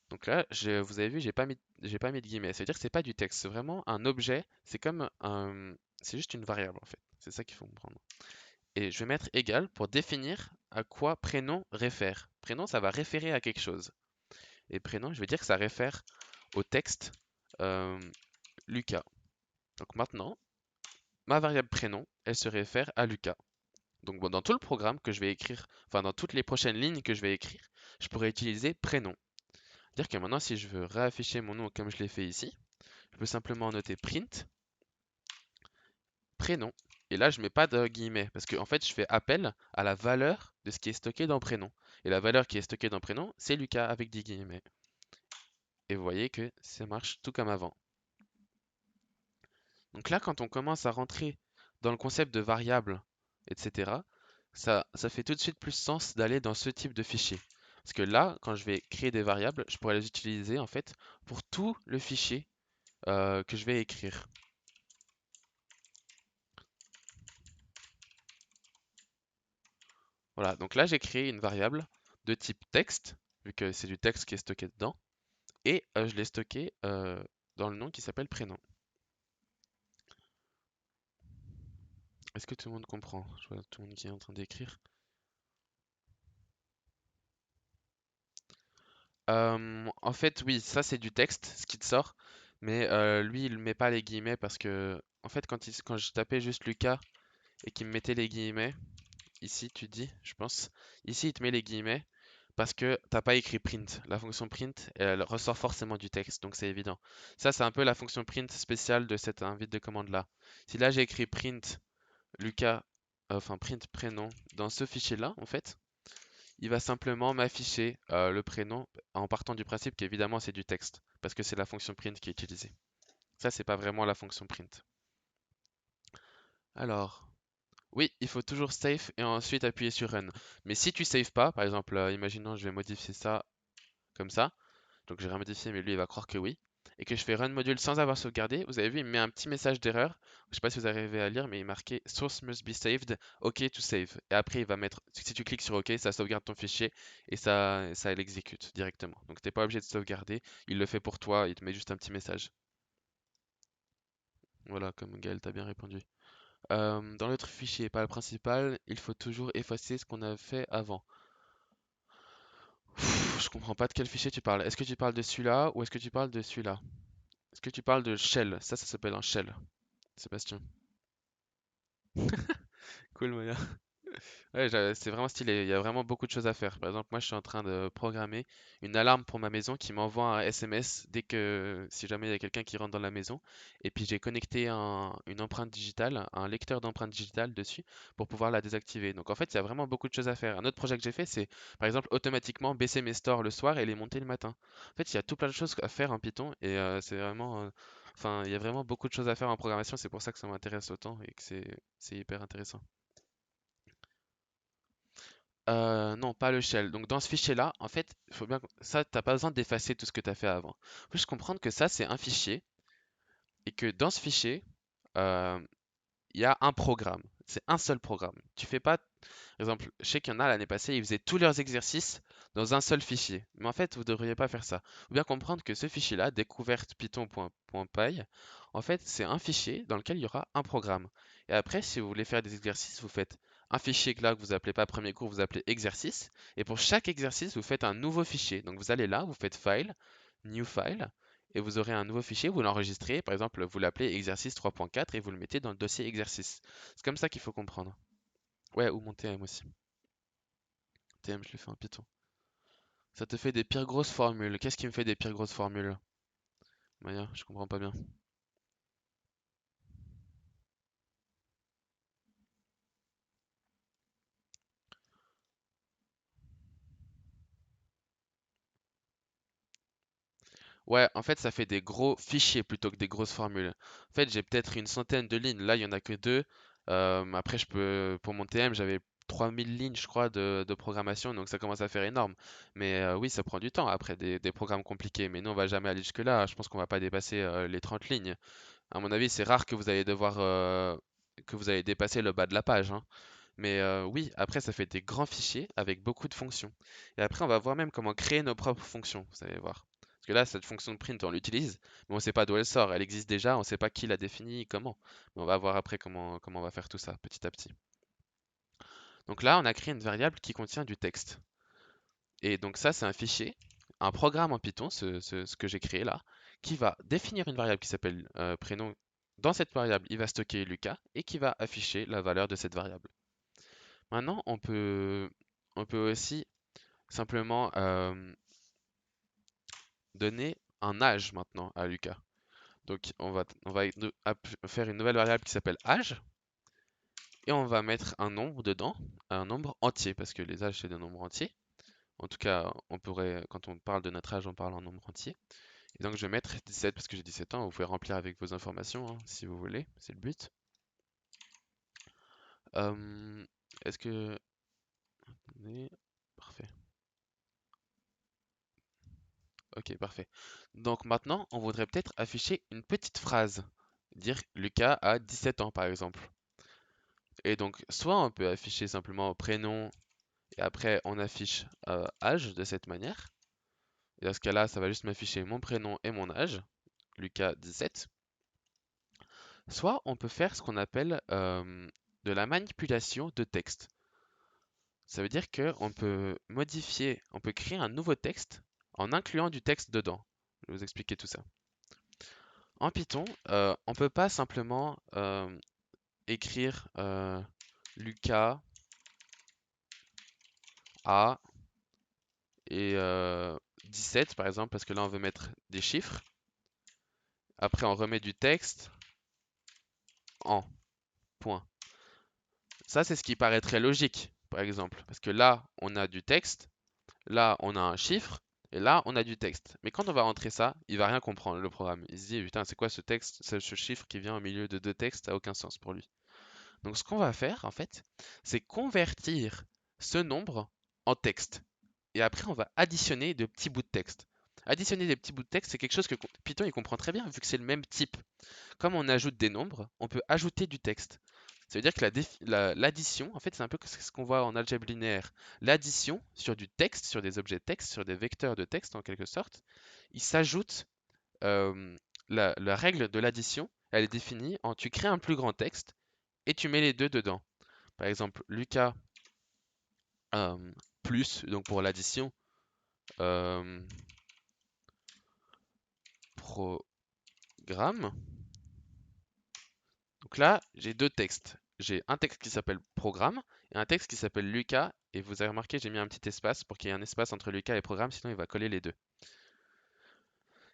donc là, vous avez vu, j'ai pas mis de guillemets. Ça veut dire que c'est pas du texte, c'est vraiment un objet. C'est comme c'est juste une variable en fait. C'est ça qu'il faut comprendre. Et je vais mettre égal pour définir à quoi prénom réfère. Prénom, ça va référer à quelque chose. Et prénom, je vais dire que ça réfère au texte euh, Lucas. Donc maintenant, ma variable prénom, elle se réfère à Lucas. Donc bon, dans tout le programme que je vais écrire, enfin dans toutes les prochaines lignes que je vais écrire, je pourrais utiliser prénom. Dire que maintenant, si je veux réafficher mon nom comme je l'ai fait ici, je peux simplement noter print prénom. Et là, je mets pas de guillemets parce que en fait, je fais appel à la valeur de ce qui est stocké dans prénom. Et la valeur qui est stockée dans prénom, c'est Lucas avec des guillemets. Et vous voyez que ça marche tout comme avant. Donc là, quand on commence à rentrer dans le concept de variable, etc., ça fait tout de suite plus sens d'aller dans ce type de fichier. Parce que là, quand je vais créer des variables, je pourrais les utiliser en fait pour tout le fichier que je vais écrire. Voilà, donc là j'ai créé une variable de type texte, vu que c'est du texte qui est stocké dedans, et je l'ai stocké dans le nom qui s'appelle prénom. Est-ce que tout le monde comprend? Je vois tout le monde qui est en train d'écrire. En fait, oui, ça c'est du texte, ce qui te sort, mais lui il met pas les guillemets parce que, en fait, quand je tapais juste Lucas et qu'il me mettait les guillemets, ici tu dis, je pense, ici il te met les guillemets parce que t'as pas écrit print. La fonction print, elle ressort forcément du texte, donc c'est évident. Ça, c'est un peu la fonction print spéciale de cette invite de commande là. Si là j'ai écrit print Lucas, enfin print prénom dans ce fichier-là, en fait, il va simplement m'afficher le prénom en partant du principe qu'évidemment c'est du texte, parce que c'est la fonction print qui est utilisée. Ça, c'est pas vraiment la fonction print. Alors, oui, il faut toujours save et ensuite appuyer sur run. Mais si tu saves pas, par exemple, imaginons je vais modifier ça comme ça, donc j'ai rien modifié, mais lui il va croire que oui, et que je fais run module sans avoir sauvegardé, vous avez vu, il me met un petit message d'erreur. Je sais pas si vous arrivez à lire, mais il est marqué source must be saved, OK to save. Et après, il va mettre, si tu cliques sur OK, ça sauvegarde ton fichier et ça l'exécute directement. Donc t'es pas obligé de sauvegarder, il le fait pour toi, il te met juste un petit message. Voilà, comme Gaël t'a bien répondu. Dans l'autre fichier, pas le principal, il faut toujours effacer ce qu'on a fait avant. Je comprends pas de quel fichier tu parles. Est-ce que tu parles de celui-là ou est-ce que tu parles de celui-là? Est-ce que tu parles de shell? Ça s'appelle un shell, Sébastien. Cool, Maya. Ouais, c'est vraiment stylé. Il y a vraiment beaucoup de choses à faire. Par exemple, moi, je suis en train de programmer une alarme pour ma maison qui m'envoie un SMS dès que, si jamais il y a quelqu'un qui rentre dans la maison. Et puis, j'ai connecté une empreinte digitale, un lecteur d'empreinte digitale dessus pour pouvoir la désactiver. Donc, en fait, il y a vraiment beaucoup de choses à faire. Un autre projet que j'ai fait, c'est, par exemple, automatiquement baisser mes stores le soir et les monter le matin. En fait, il y a tout plein de choses à faire en Python et c'est vraiment, enfin, il y a vraiment beaucoup de choses à faire en programmation. C'est pour ça que ça m'intéresse autant et que c'est hyper intéressant. Non, pas le shell. Donc dans ce fichier-là, en fait, il faut bien ça, t'as pas besoin d'effacer tout ce que tu as fait avant. Faut juste comprendre que ça, c'est un fichier et que dans ce fichier, euh, il y a un programme. C'est un seul programme. Tu fais pas, par exemple, je sais qu'il y en a l'année passée, ils faisaient tous leurs exercices dans un seul fichier. Mais en fait, vous ne devriez pas faire ça. Faut bien comprendre que ce fichier-là, découverte python.py, en fait, c'est un fichier dans lequel il y aura un programme. Et après, si vous voulez faire des exercices, vous faites un fichier que là, que vous appelez pas premier cours, vous appelez exercice. Et pour chaque exercice, vous faites un nouveau fichier. Donc vous allez là, vous faites File, New File. et vous aurez un nouveau fichier, vous l'enregistrez, par exemple, vous l'appelez exercice 3.4 et vous le mettez dans le dossier exercice. C'est comme ça qu'il faut comprendre. Ouais, ou mon TM aussi. TM, je le fais en Python. Ça te fait des pires grosses formules. Qu'est-ce qui me fait des pires grosses formules? Maya, je comprends pas bien. Ouais, en fait, ça fait des gros fichiers plutôt que des grosses formules. En fait, j'ai peut-être une centaine de lignes. Là, il y en a que deux. Après, pour mon TM, j'avais 3000 lignes, je crois, de programmation, donc ça commence à faire énorme. Mais oui, ça prend du temps après des programmes compliqués. Mais nous, on va jamais aller jusque-là. Je pense qu'on va pas dépasser les 30 lignes. À mon avis, c'est rare que vous allez que vous allez dépasser le bas de la page, hein. Mais oui, après, ça fait des grands fichiers avec beaucoup de fonctions. Et après, on va voir même comment créer nos propres fonctions, vous allez voir. Parce que là, cette fonction de print, on l'utilise, mais on ne sait pas d'où elle sort. Elle existe déjà, on ne sait pas qui l'a définie, comment. Mais on va voir après comment on va faire tout ça, petit à petit. Donc là, on a créé une variable qui contient du texte. Et donc ça, c'est un fichier, un programme en Python, ce que j'ai créé là, qui va définir une variable qui s'appelle prénom. Dans cette variable, il va stocker Lucas et qui va afficher la valeur de cette variable. Maintenant, on peut aussi simplement donner un âge maintenant à Lucas. Donc, on va faire une nouvelle variable qui s'appelle âge et on va mettre un nombre dedans, un nombre entier, parce que les âges, c'est des nombres entiers. En tout cas, quand on parle de notre âge, on parle en nombre entier. Et donc, je vais mettre 17 parce que j'ai 17 ans. Vous pouvez remplir avec vos informations hein, si vous voulez, c'est le but. Euh, Est-ce que. Attendez. Parfait. Ok, parfait. Donc maintenant, on voudrait peut-être afficher une petite phrase. Dire Lucas a 17 ans, par exemple. Et donc, soit on peut afficher simplement prénom et après on affiche âge de cette manière. Et dans ce cas-là, ça va juste m'afficher mon prénom et mon âge, Lucas 17. Soit on peut faire ce qu'on appelle de la manipulation de texte. Ça veut dire qu'on peut modifier, on peut créer un nouveau texte en incluant du texte dedans. Je vais vous expliquer tout ça. En Python, on ne peut pas simplement écrire Lucas A et 17 par exemple, parce que là on veut mettre des chiffres. Après on remet du texte en point. Ça c'est ce qui paraît très logique, par exemple, parce que là on a du texte, là on a un chiffre, et là on a du texte. Mais quand on va rentrer ça, il va rien comprendre le programme. Il se dit putain c'est quoi ce texte, ce chiffre qui vient au milieu de deux textes, ça n'a aucun sens pour lui. Donc ce qu'on va faire en fait, c'est convertir ce nombre en texte. Et après, on va additionner de petits bouts de texte. Additionner des petits bouts de texte, c'est quelque chose que Python il comprend très bien vu que c'est le même type. Comme on ajoute des nombres, on peut ajouter du texte. Ça veut dire que l'addition, en fait, c'est un peu ce qu'on voit en algèbre linéaire. L'addition sur du texte, sur des objets de texte, sur des vecteurs de texte en quelque sorte, il s'ajoute euh, la règle de l'addition, elle est définie en tu crées un plus grand texte et tu mets les deux dedans. Par exemple, Lucas euh, plus, donc pour l'addition, euh, programme. Donc là, j'ai deux textes. J'ai un texte qui s'appelle programme et un texte qui s'appelle Lucas. Et vous avez remarqué, j'ai mis un petit espace pour qu'il y ait un espace entre Lucas et programme, sinon il va coller les deux.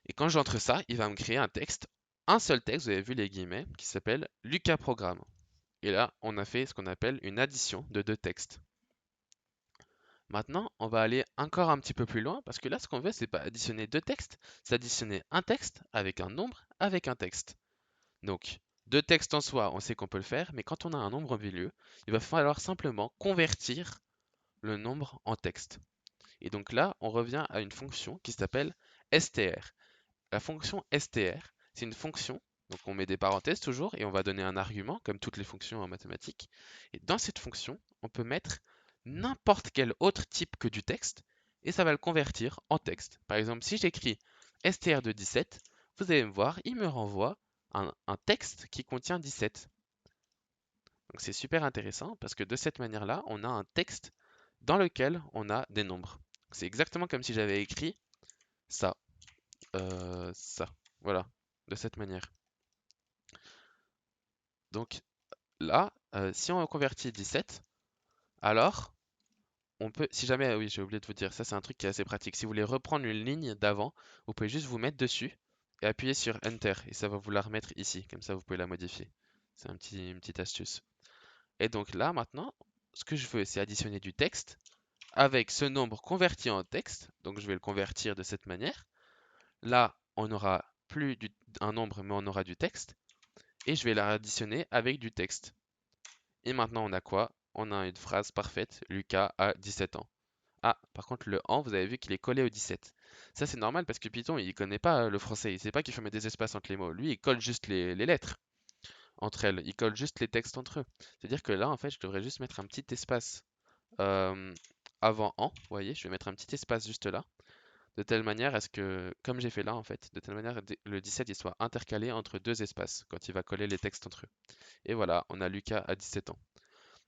Et quand j'entre ça, il va me créer un texte, un seul texte, vous avez vu les guillemets, qui s'appelle Lucas programme. Et là, on a fait ce qu'on appelle une addition de deux textes. Maintenant, on va aller encore un petit peu plus loin parce que là, ce qu'on veut, c'est pas additionner deux textes, c'est additionner un texte avec un nombre avec un texte. Donc, deux textes en soi, on sait qu'on peut le faire, mais quand on a un nombre au milieu, il va falloir simplement convertir le nombre en texte. Et donc là, on revient à une fonction qui s'appelle str. La fonction str, c'est une fonction, donc on met des parenthèses toujours, et on va donner un argument, comme toutes les fonctions en mathématiques. Et dans cette fonction, on peut mettre n'importe quel autre type que du texte, et ça va le convertir en texte. Par exemple, si j'écris str de 17, vous allez me voir, il me renvoie un texte qui contient 17. Donc c'est super intéressant parce que de cette manière-là, on a un texte dans lequel on a des nombres. C'est exactement comme si j'avais écrit ça. ça. Voilà, de cette manière. Donc là, si on convertit 17, alors on peut, si jamais, oui, j'ai oublié de vous dire, ça c'est un truc qui est assez pratique. Si vous voulez reprendre une ligne d'avant, vous pouvez juste vous mettre dessus et appuyer sur Enter et ça va vous la remettre ici. Comme ça, vous pouvez la modifier. C'est une petite astuce. Et donc là, maintenant, ce que je veux, c'est additionner du texte avec ce nombre converti en texte. Donc je vais le convertir de cette manière. Là, on n'aura plus un nombre, mais on aura du texte. Et je vais la additionner avec du texte. Et maintenant, on a quoi? On a une phrase parfaite. Lucas a 17 ans. Ah, par contre, le en, vous avez vu qu'il est collé au 17. Ça, c'est normal parce que Python, il connaît pas le français. Il sait pas qu'il faut mettre des espaces entre les mots. Lui, il colle juste les lettres entre elles. Il colle juste les textes entre eux. C'est-à-dire que là, en fait, je devrais juste mettre un petit espace euh, avant en. Vous voyez, je vais mettre un petit espace juste là. De telle manière à ce que, comme j'ai fait là, en fait, de telle manière le 17 il soit intercalé entre deux espaces quand il va coller les textes entre eux. Et voilà, on a Lucas à 17 ans.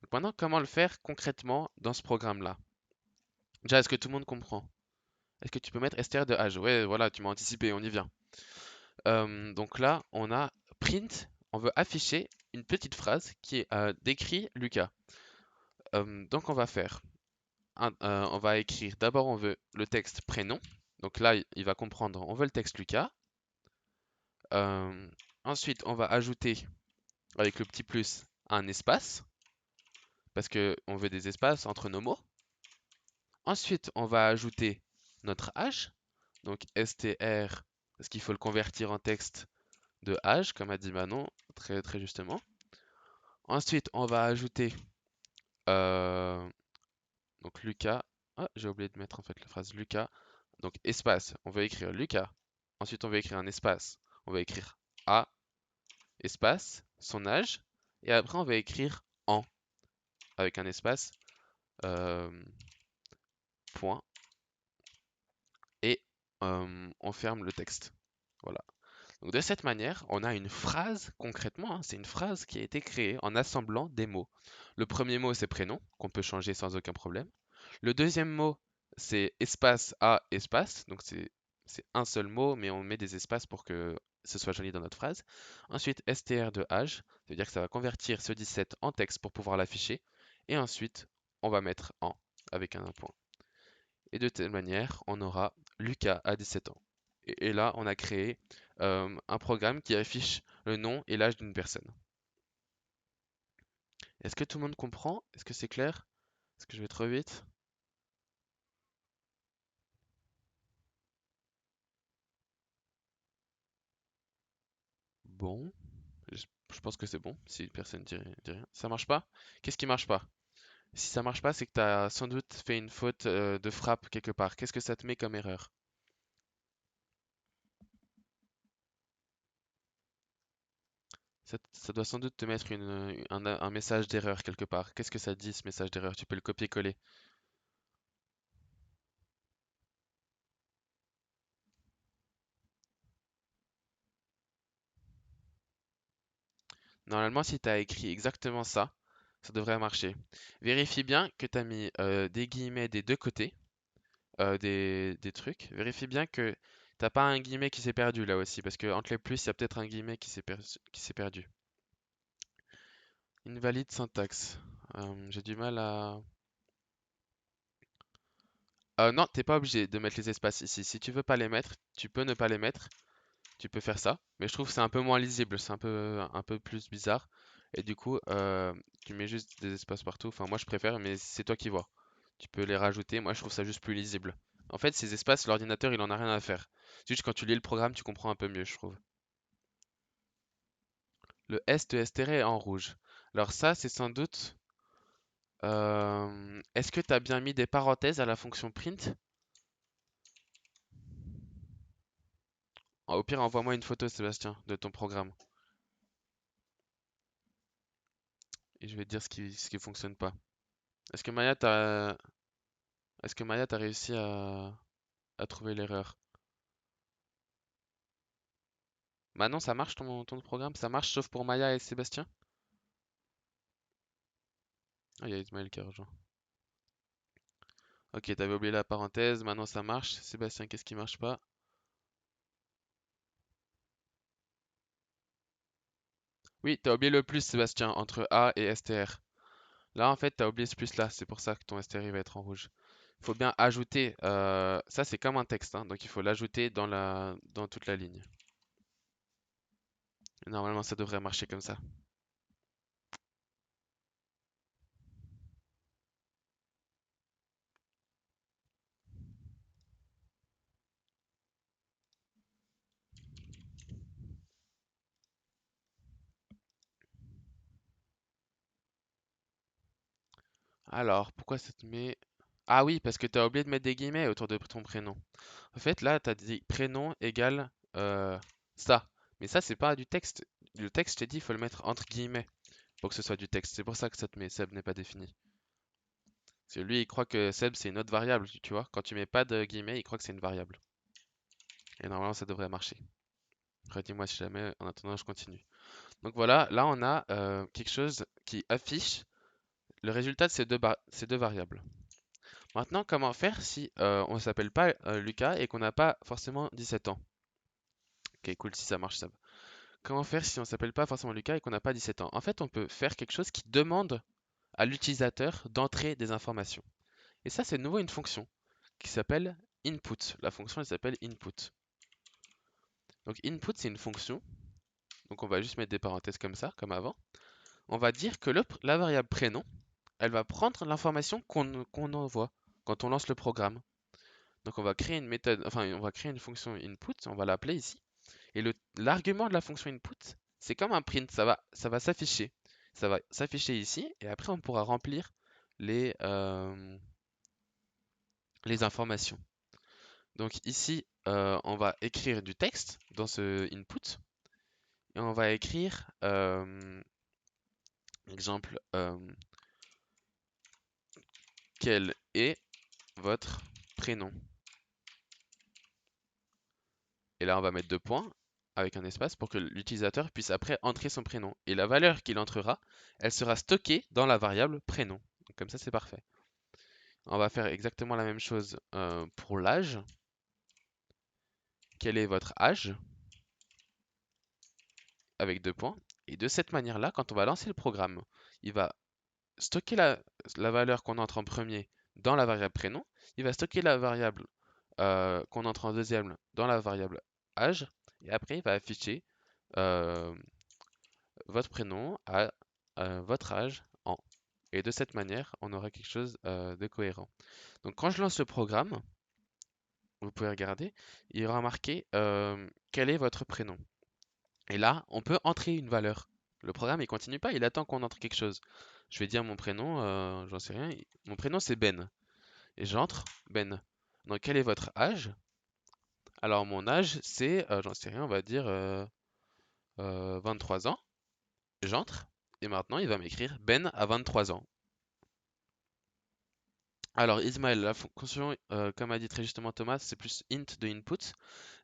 Donc maintenant, comment le faire concrètement dans ce programme-là? Déjà, est-ce que tout le monde comprend? Est-ce que tu peux mettre str de âge? Ouais, voilà, tu m'as anticipé, on y vient. Donc là, on a print, on veut afficher une petite phrase qui décrit Lucas. Donc on va faire, on va écrire, d'abord on veut le texte prénom. Donc là, il va comprendre, on veut le texte Lucas. Euh, Ensuite, on va ajouter, avec le petit plus, un espace, parce qu'on veut des espaces entre nos mots. Ensuite, on va ajouter notre âge, donc str, parce qu'il faut le convertir en texte de âge, comme a dit Manon, très, très justement. Ensuite, on va ajouter euh, donc Lucas. Ah, j'ai oublié de mettre en fait la phrase Lucas. Donc espace, on va écrire Lucas. Ensuite, on va écrire un espace. On va écrire A, espace, son âge. Et après, on va écrire en, avec un espace, euh, point. Et on ferme le texte. Voilà. Donc de cette manière, on a une phrase, concrètement, hein, c'est une phrase qui a été créée en assemblant des mots. Le premier mot, c'est prénom, qu'on peut changer sans aucun problème. Le deuxième mot, c'est espace A, espace, donc c'est un seul mot, mais on met des espaces pour que ce soit joli dans notre phrase. Ensuite, str de âge, ça veut dire que ça va convertir ce 17 en texte pour pouvoir l'afficher. Et ensuite, on va mettre en, avec un point. Et de telle manière, on aura Lucas à 17 ans. Et là, on a créé un programme qui affiche le nom et l'âge d'une personne. Est-ce que tout le monde comprend? Est-ce que c'est clair? Est-ce que je vais trop vite? Bon, je pense que c'est bon, si personne dit rien. Ça marche pas? Qu'est-ce qui marche pas? Si ça marche pas, c'est que tu as sans doute fait une faute de frappe quelque part. Qu'est-ce que ça te met comme erreur? Ça doit sans doute te mettre un message d'erreur quelque part. Qu'est-ce que ça dit ce message d'erreur? Tu peux le copier-coller. Normalement, si tu as écrit exactement ça, ça devrait marcher. Vérifie bien que tu as mis des guillemets des deux côtés des trucs. Vérifie bien que t'as pas un guillemet qui s'est perdu là aussi, parce que entre les plus, il y a peut-être un guillemet qui s'est perdu. Invalide syntaxe. J'ai du mal à... non, t'es pas obligé de mettre les espaces ici. Si tu veux pas les mettre, tu peux ne pas les mettre. Tu peux faire ça. Mais je trouve que c'est un peu moins lisible, c'est un peu plus bizarre. Et du coup, tu mets juste des espaces partout. Enfin, moi je préfère, mais c'est toi qui vois. Tu peux les rajouter. Moi je trouve ça juste plus lisible. En fait, ces espaces, l'ordinateur, il en a rien à faire. Juste quand tu lis le programme, tu comprends un peu mieux, je trouve. Le S de str est en rouge. Alors ça, c'est sans doute... est-ce que tu as bien mis des parenthèses à la fonction print? Au pire, envoie-moi une photo, Sébastien, de ton programme. Et je vais te dire ce qui fonctionne pas. Est-ce que Maya t'a réussi à trouver l'erreur? Bah non, ça marche ton programme, ça marche sauf pour Maya et Sébastien? Ah, il y a Ismaël qui a rejoint. Ok, t'avais oublié la parenthèse, maintenant ça marche. Sébastien, qu'est-ce qui marche pas? Oui, t'as oublié le plus, Sébastien, entre A et str. Là, en fait, t'as oublié ce plus-là, c'est pour ça que ton str il va être en rouge. Il faut bien ajouter, ça c'est comme un texte, hein, donc il faut l'ajouter dans toute la ligne. Normalement, ça devrait marcher comme ça. Alors, pourquoi ça te met... Ah oui, parce que tu as oublié de mettre des guillemets autour de ton prénom. En fait, là, tu as dit prénom égale ça. Mais ça, c'est pas du texte. Le texte, je t'ai dit, il faut le mettre entre guillemets pour que ce soit du texte. C'est pour ça que ça te met Seb n'est pas défini. Parce que lui, il croit que Seb, c'est une autre variable, tu vois. Quand tu mets pas de guillemets, il croit que c'est une variable. Et normalement, ça devrait marcher. Redis-moi si jamais, en attendant, je continue. Donc voilà, là, on a quelque chose qui affiche le résultat de ces deux variables. Maintenant, comment faire si on ne s'appelle pas Lucas et qu'on n'a pas forcément 17 ans? Ok, cool, si ça marche, ça. Comment faire si on ne s'appelle pas forcément Lucas et qu'on n'a pas 17 ans? En fait, on peut faire quelque chose qui demande à l'utilisateur d'entrer des informations. Et ça, c'est de nouveau une fonction qui s'appelle input. La fonction, elle s'appelle input. Donc input, c'est une fonction. Donc on va juste mettre des parenthèses comme ça, comme avant. On va dire que la variable prénom, elle va prendre l'information qu'on envoie quand on lance le programme. Donc on va créer une méthode, enfin on va créer une fonction input, on va l'appeler ici. Et l'argument de la fonction input, c'est comme un print, ça va s'afficher. Ça va s'afficher ici, et après on pourra remplir les informations. Donc ici, on va écrire du texte dans ce input, et on va écrire, exemple, quel est votre prénom? Et là, on va mettre deux points avec un espace pour que l'utilisateur puisse après entrer son prénom. Et la valeur qu'il entrera, elle sera stockée dans la variable prénom. Donc, comme ça, c'est parfait. On va faire exactement la même chose pour l'âge. Quel est votre âge? Avec deux points. Et de cette manière-là, quand on va lancer le programme, il va stocker la valeur qu'on entre en premier dans la variable prénom. Il va stocker la variable qu'on entre en deuxième dans la variable âge. Et après, il va afficher euh, votre prénom à votre âge en. Et de cette manière, on aura quelque chose de cohérent. Donc quand je lance le programme, vous pouvez regarder, il y aura marqué quel est votre prénom. Et là, on peut entrer une valeur. Le programme, il continue pas, il attend qu'on entre quelque chose. Je vais dire mon prénom, j'en sais rien. Mon prénom, c'est Ben. Et j'entre Ben. Donc quel est votre âge? Alors mon âge, c'est, j'en sais rien, on va dire 23 ans. J'entre. Et maintenant, il va m'écrire Ben a 23 ans. Alors, Ismaël, la fonction, comme a dit très justement Thomas, c'est plus int de input.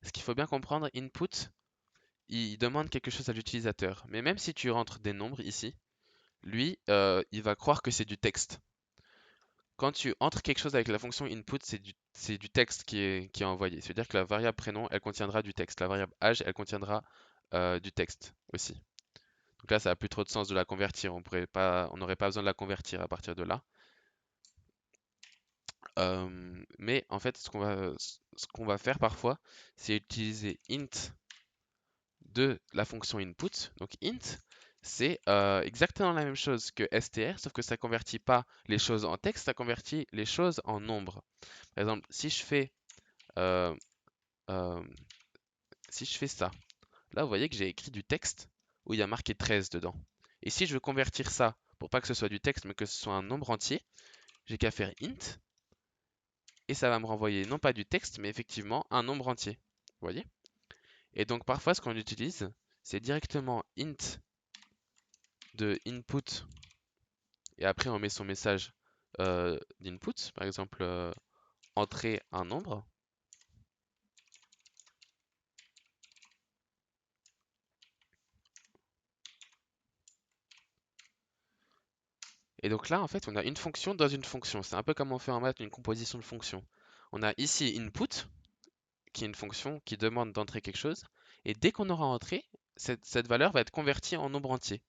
Ce qu'il faut bien comprendre, input, il demande quelque chose à l'utilisateur. Mais même si tu rentres des nombres ici, lui, il va croire que c'est du texte. Quand tu entres quelque chose avec la fonction input, c'est du texte qui est envoyé. C'est-à-dire que la variable prénom, elle contiendra du texte. La variable âge, elle contiendra du texte aussi. Donc là, ça n'a plus trop de sens de la convertir. On n'aurait pas besoin de la convertir à partir de là. Mais en fait, ce qu'on va faire parfois, c'est utiliser int de la fonction input. Donc int, c'est exactement la même chose que str, sauf que ça convertit pas les choses en texte, ça convertit les choses en nombres. Par exemple, euh, euh, si je fais ça, là, vous voyez que j'ai écrit du texte où il y a marqué 13 dedans. Et si je veux convertir ça pour pas que ce soit du texte, mais que ce soit un nombre entier, j'ai qu'à faire int et ça va me renvoyer non pas du texte, mais effectivement un nombre entier. Vous voyez? Et donc parfois ce qu'on utilise, c'est directement int de input et après on met son message d'input, par exemple entrer un nombre. Et donc là en fait on a une fonction dans une fonction. C'est un peu comme on fait en maths une composition de fonctions. On a ici input qui est une fonction qui demande d'entrer quelque chose. Et dès qu'on aura entré, cette valeur va être convertie en nombre entier.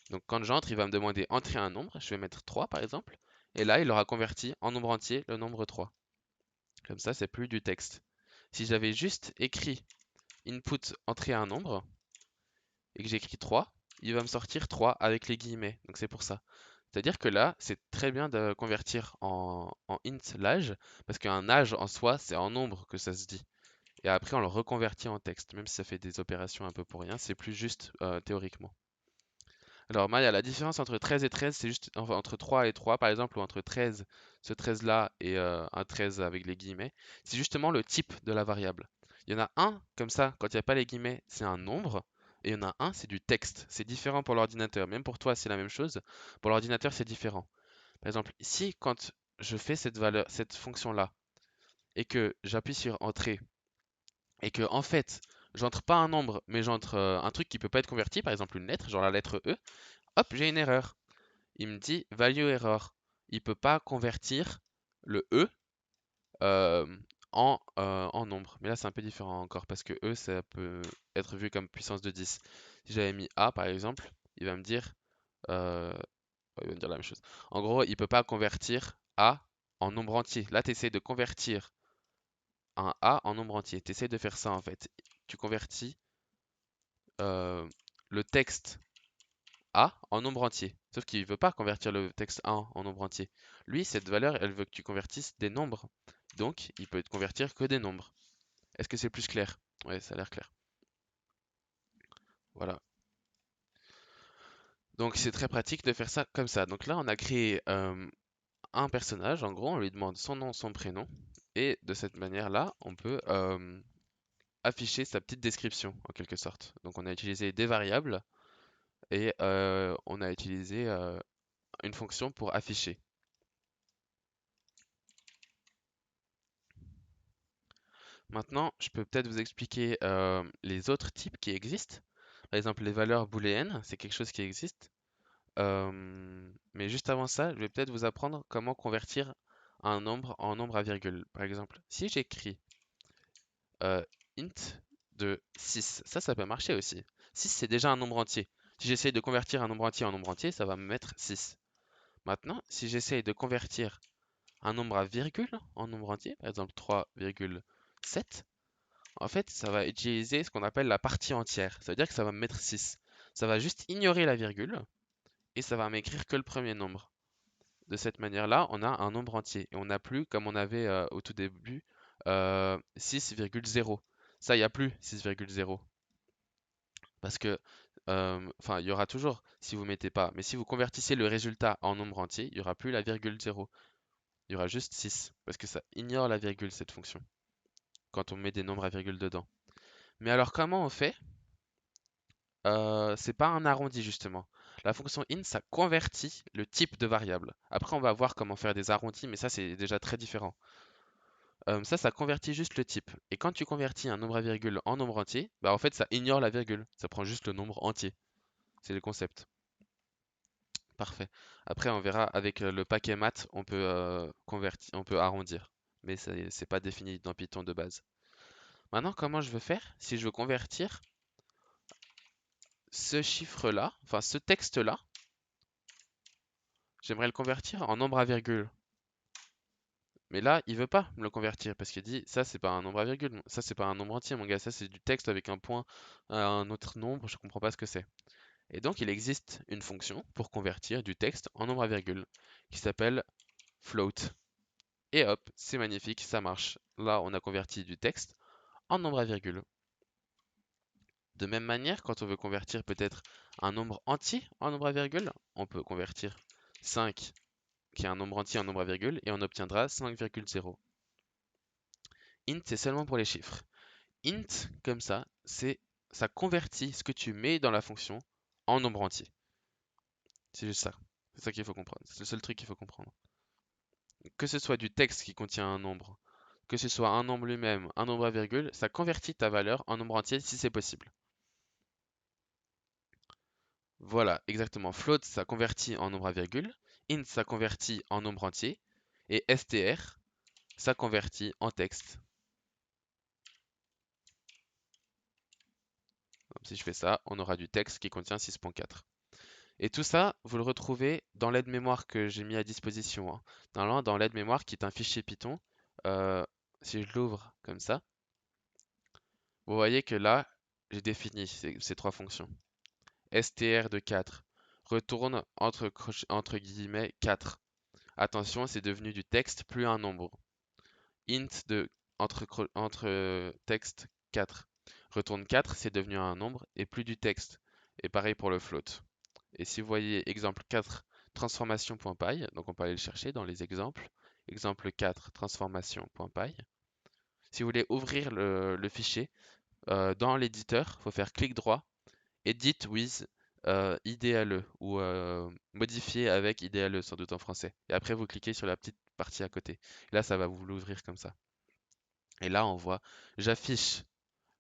Donc quand j'entre, il va me demander entrer un nombre, je vais mettre 3 par exemple, et là il aura converti en nombre entier le nombre 3. Comme ça, c'est plus du texte. Si j'avais juste écrit input entrer un nombre, et que j'écris 3, il va me sortir 3 avec les guillemets. Donc c'est pour ça. C'est-à-dire que là, c'est très bien de convertir en int l'âge, parce qu'un âge en soi, c'est en nombre que ça se dit. Et après, on le reconvertit en texte, même si ça fait des opérations un peu pour rien, c'est plus juste théoriquement. Alors, Maya, la différence entre 13 et 13, c'est juste enfin, entre 3 et 3, par exemple, ou entre 13, ce 13-là, et un 13 avec les guillemets, c'est justement le type de la variable. Il y en a un, comme ça, quand il n'y a pas les guillemets, c'est un nombre, et il y en a un, c'est du texte. C'est différent pour l'ordinateur. Même pour toi, c'est la même chose. Pour l'ordinateur, c'est différent. Par exemple, ici, quand je fais cette valeur, cette fonction-là, et que j'appuie sur Entrée, et que, en fait, j'entre pas un nombre, mais j'entre un truc qui peut pas être converti, par exemple une lettre, genre la lettre E, hop, j'ai une erreur. Il me dit value error. Il peut pas convertir le E euh, en nombre. Mais là, c'est un peu différent encore parce que E, ça peut être vu comme puissance de 10. Si j'avais mis A, par exemple, il va me dire, euh, il va me dire la même chose. En gros, il peut pas convertir A en nombre entier. Là, tu essaies de convertir un A en nombre entier. Tu essaies de faire ça en fait. Tu convertis euh, le texte A en nombre entier. Sauf qu'il ne veut pas convertir le texte A en nombre entier. Lui, cette valeur, elle veut que tu convertisses des nombres. Donc, il peut te convertir que des nombres. Est-ce que c'est plus clair? Ouais, ça a l'air clair. Voilà. Donc, c'est très pratique de faire ça comme ça. Donc là, on a créé un personnage. En gros, on lui demande son nom, son prénom. Et de cette manière-là, on peut afficher sa petite description, en quelque sorte. Donc, on a utilisé des variables et on a utilisé une fonction pour afficher. Maintenant, je peux peut-être vous expliquer les autres types qui existent. Par exemple, les valeurs booléennes, c'est quelque chose qui existe. Mais juste avant ça, je vais peut-être vous apprendre comment convertir un nombre en nombre à virgule. Par exemple, si j'écris int de 6, ça peut marcher aussi. 6, c'est déjà un nombre entier. Si j'essaye de convertir un nombre entier en nombre entier, ça va me mettre 6. Maintenant, si j'essaye de convertir un nombre à virgule en nombre entier, par exemple 3,7, en fait, ça va utiliser ce qu'on appelle la partie entière. Ça veut dire que ça va me mettre 6. Ça va juste ignorer la virgule et ça va m'écrire que le premier nombre. De cette manière-là, on a un nombre entier et on n'a plus, comme on avait au tout début, 6,0. Ça, il n'y a plus 6,0 parce que, enfin, il y aura toujours si vous mettez pas, mais si vous convertissez le résultat en nombre entier, il n'y aura plus la virgule 0. Il y aura juste 6 parce que ça ignore la virgule, cette fonction, quand on met des nombres à virgule dedans. Mais alors, comment on fait? C'est pas un arrondi justement. La fonction int, ça convertit le type de variable. Après, on va voir comment faire des arrondis, mais ça, c'est déjà très différent. Ça convertit juste le type. Et quand tu convertis un nombre à virgule en nombre entier, bah en fait, ça ignore la virgule. Ça prend juste le nombre entier. C'est le concept. Parfait. Après, on verra avec le paquet math, on peut convertir, on peut arrondir. Mais c'est pas défini dans Python de base. Maintenant, comment je veux faire si je veux convertir ce chiffre-là, enfin ce texte-là, j'aimerais le convertir en nombre à virgule. Mais là, il veut pas me le convertir parce qu'il dit ça c'est pas un nombre à virgule, ça c'est pas un nombre entier mon gars, ça c'est du texte avec un point à un autre nombre, je comprends pas ce que c'est. Et donc il existe une fonction pour convertir du texte en nombre à virgule qui s'appelle float. Et hop, c'est magnifique, ça marche. Là, on a converti du texte en nombre à virgule. De même manière, quand on veut convertir peut-être un nombre entier en nombre à virgule, on peut convertir 5 qui est un nombre entier en nombre à virgule, et on obtiendra 5,0. Int, c'est seulement pour les chiffres. Int, comme ça convertit ce que tu mets dans la fonction en nombre entier. C'est juste ça. C'est ça qu'il faut comprendre. C'est le seul truc qu'il faut comprendre. Que ce soit du texte qui contient un nombre, que ce soit un nombre lui-même, un nombre à virgule, ça convertit ta valeur en nombre entier si c'est possible. Voilà, exactement. Float, ça convertit en nombre à virgule. Int, ça convertit en nombre entier. Et str, ça convertit en texte. si je fais ça, on aura du texte qui contient 6.4. Et tout ça, vous le retrouvez dans l'aide-mémoire que j'ai mis à disposition, hein. Normalement, dans l'aide-mémoire qui est un fichier Python, euh, si je l'ouvre comme ça, vous voyez que là, j'ai défini ces trois fonctions. str de 4, retourne entre guillemets 4. Attention, c'est devenu du texte plus un nombre. Int de texte 4. Retourne 4, c'est devenu un nombre et plus du texte. Et pareil pour le float. Et si vous voyez exemple 4, transformation.py, donc on peut aller le chercher dans les exemples. Exemple 4, transformation.py. Si vous voulez ouvrir le fichier, dans l'éditeur, il faut faire clic droit, edit with IDLE ou modifier avec IDLE sans doute en français. Et après, vous cliquez sur la petite partie à côté. Là, ça va vous l'ouvrir comme ça. Et là, on voit, j'affiche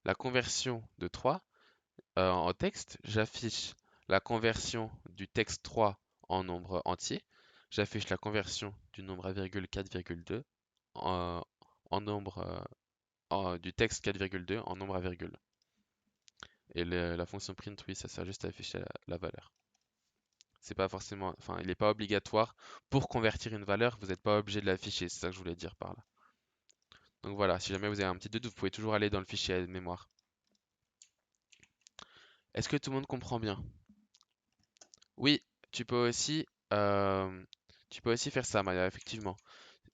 la conversion de 3 en texte, j'affiche la conversion du texte 3 en nombre entier, j'affiche la conversion du nombre à virgule 4,2 en nombre du texte 4,2 en nombre à virgule. Et la fonction print, oui, ça sert juste à afficher la valeur. C'est pas forcément, enfin, il n'est pas obligatoire pour convertir une valeur, vous n'êtes pas obligé de l'afficher, c'est ça que je voulais dire par là. Donc voilà, si jamais vous avez un petit doute, vous pouvez toujours aller dans le fichier aide-mémoire. Est-ce que tout le monde comprend bien? Oui, tu peux aussi, euh, tu peux aussi faire ça, Maya, effectivement.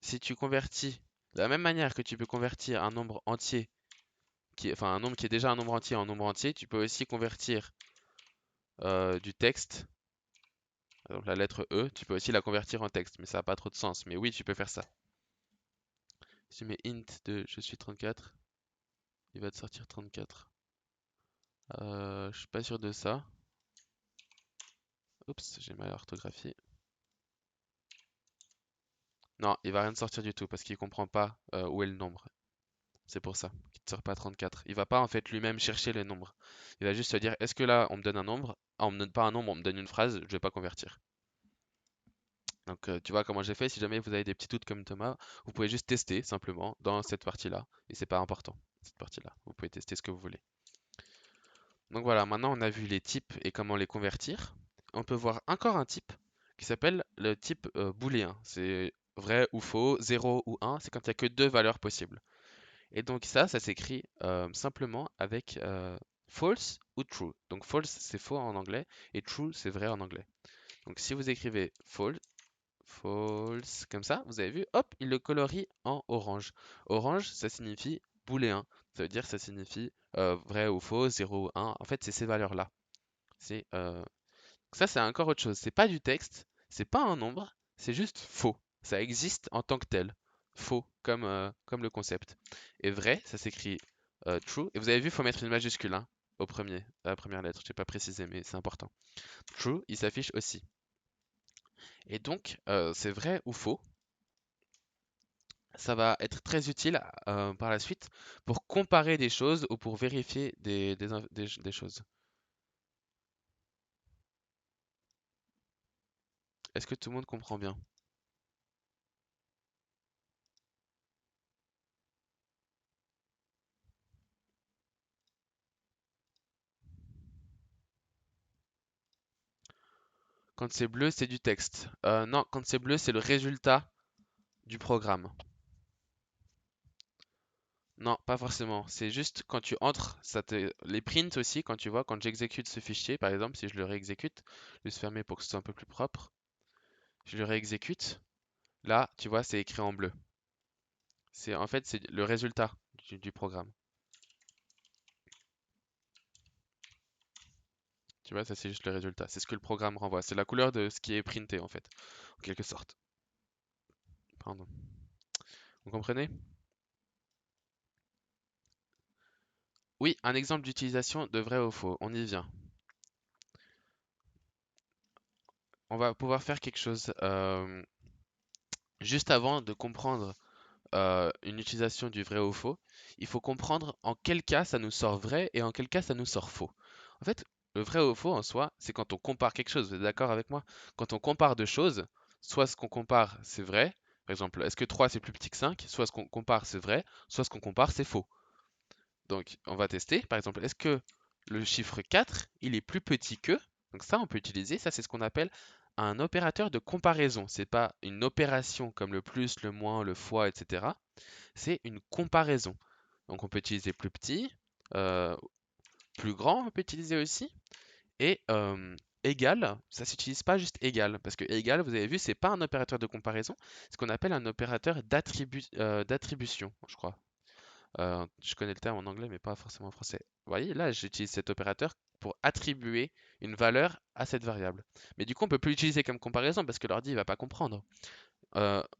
Si tu convertis, de la même manière que tu peux convertir un nombre entier, enfin un nombre qui est déjà un nombre entier en nombre entier, tu peux aussi convertir du texte, par exemple la lettre E, tu peux aussi la convertir en texte, mais ça n'a pas trop de sens. Mais oui, tu peux faire ça. Si tu mets int de je suis 34, il va te sortir 34. Je suis pas sûr de ça. Oups, j'ai mal orthographié. Non, il va rien te sortir du tout parce qu'il comprend pas où est le nombre. C'est pour ça qu'il ne sort pas 34. Il va pas en fait lui-même chercher les nombres. Il va juste se dire, est-ce que là on me donne un nombre? Ah, on me donne pas un nombre, on me donne une phrase, je vais pas convertir. Donc tu vois comment j'ai fait. Si jamais vous avez des petits doutes comme Thomas, vous pouvez juste tester simplement dans cette partie-là. Et c'est pas important, cette partie-là. Vous pouvez tester ce que vous voulez. Donc voilà, maintenant on a vu les types et comment les convertir. On peut voir encore un type qui s'appelle le type booléen. C'est vrai ou faux, 0 ou 1, c'est quand il n'y a que deux valeurs possibles. Et donc ça s'écrit simplement avec false ou true. Donc false c'est faux en anglais et true c'est vrai en anglais. Donc si vous écrivez false comme ça, vous avez vu, hop, il le colorie en orange. Orange ça signifie booléen. Ça veut dire ça signifie vrai ou faux, 0 ou 1. En fait c'est ces valeurs-là. C'est Ça c'est encore autre chose. C'est pas du texte, c'est pas un nombre, c'est juste faux. Ça existe en tant que tel. Faux, comme le concept. Et vrai, ça s'écrit true. Et vous avez vu, il faut mettre une majuscule hein, à la première lettre. Je n'ai pas précisé, mais c'est important. True, il s'affiche aussi. Et donc, c'est vrai ou faux. Ça va être très utile par la suite pour comparer des choses ou pour vérifier des choses. Est-ce que tout le monde comprend bien? Quand c'est bleu, c'est du texte. Non, quand c'est bleu, c'est le résultat du programme. Non, pas forcément. C'est juste quand tu entres, les prints aussi, quand tu vois, quand j'exécute ce fichier, par exemple, si je le réexécute, je vais se fermer pour que ce soit un peu plus propre. Je le réexécute. Là, tu vois, c'est écrit en bleu. En fait, c'est le résultat du programme. Tu vois, ça c'est juste le résultat. C'est ce que le programme renvoie. C'est la couleur de ce qui est printé en fait, en quelque sorte. Pardon. Vous comprenez? Oui, un exemple d'utilisation de vrai ou faux. On y vient. On va pouvoir faire quelque chose juste avant de comprendre une utilisation du vrai ou faux, il faut comprendre en quel cas ça nous sort vrai et en quel cas ça nous sort faux. En fait, le vrai ou faux en soi, c'est quand on compare quelque chose. Vous êtes d'accord avec moi? Quand on compare deux choses, soit ce qu'on compare c'est vrai, par exemple, est-ce que 3 c'est plus petit que 5? Soit ce qu'on compare c'est vrai, soit ce qu'on compare c'est faux. Donc, on va tester. Par exemple, est-ce que le chiffre 4, il est plus petit que, donc ça on peut utiliser, ça c'est ce qu'on appelle un opérateur de comparaison. C'est pas une opération comme le plus, le moins, le fois, etc. C'est une comparaison. Donc on peut utiliser plus petit, euh, plus grand, on peut utiliser aussi. Et égal, ça s'utilise pas juste égal, parce que égal, vous avez vu, c'est pas un opérateur de comparaison, c'est ce qu'on appelle un opérateur d'attribution, je crois. Je connais le terme en anglais, mais pas forcément en français. Vous voyez, là, j'utilise cet opérateur pour attribuer une valeur à cette variable. Mais du coup, on peut plus l'utiliser comme comparaison parce que l'ordi, il va pas comprendre.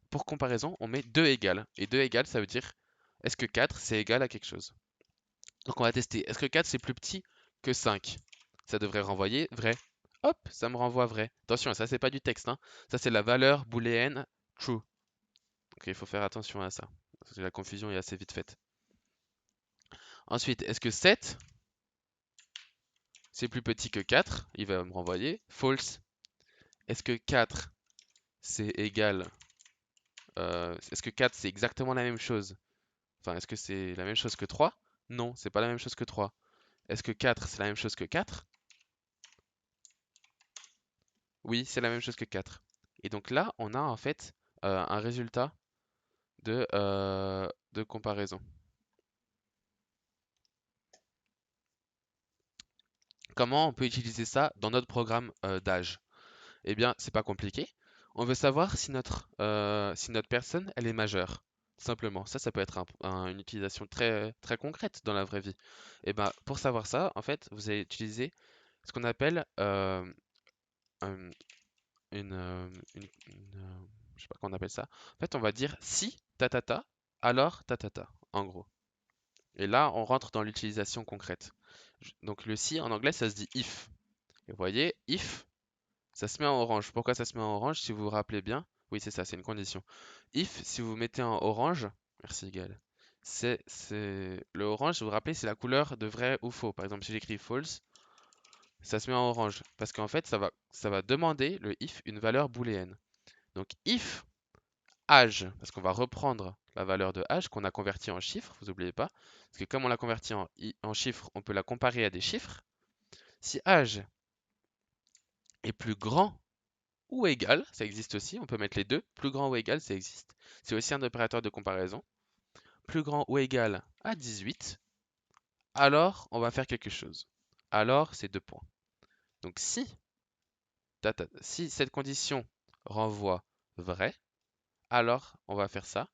Pour comparaison, on met 2 égales. Et 2 égales, ça veut dire, est-ce que 4, c'est égal à quelque chose? Donc on va tester. Est-ce que 4 c'est plus petit que 5? Ça devrait renvoyer vrai. Hop, ça me renvoie vrai. Attention, ça c'est pas du texte, hein. Ça c'est la valeur booléenne true. Donc il faut faire attention à ça. Parce que la confusion est assez vite faite. Ensuite, est-ce que 7 c'est plus petit que 4? Il va me renvoyer false. Est-ce que 4 c'est égal est-ce que 4 c'est exactement la même chose? Enfin, est-ce que c'est la même chose que 3? Non, c'est pas la même chose que 3. Est-ce que 4 c'est la même chose que 4? Oui, c'est la même chose que 4. Et donc là, on a en fait un résultat de comparaison. Comment on peut utiliser ça dans notre programme d'âge? Eh bien, c'est pas compliqué. On veut savoir si notre personne, elle est majeure. Simplement. Ça peut être une utilisation très, très concrète dans la vraie vie. Et ben, pour savoir ça, en fait, vous allez utiliser ce qu'on appelle un- je sais pas comment on appelle ça. En fait, on va dire si ta, alors ta, en gros. Et là, on rentre dans l'utilisation concrète. Donc le si en anglais, ça se dit if. Et vous voyez, if, ça se met en orange. Pourquoi ça se met en orange si vous vous rappelez bien? Oui, c'est ça, c'est une condition. If, si vous mettez en orange, merci Gaël, le orange, si vous vous rappelez, c'est la couleur de vrai ou faux. Par exemple, si j'écris false, ça se met en orange. Parce qu'en fait, ça va demander, le if, une valeur booléenne. Donc if âge, parce qu'on va reprendre la valeur de âge qu'on a convertie en chiffres, vous n'oubliez pas, parce que comme on l'a convertie en chiffres, on peut la comparer à des chiffres. Si âge est plus grand ou égal, ça existe aussi, on peut mettre les deux, plus grand ou égal, ça existe. C'est aussi un opérateur de comparaison. Plus grand ou égal à 18, alors on va faire quelque chose. Alors, c'est 2 points. Donc si cette condition renvoie vrai, alors on va faire ça.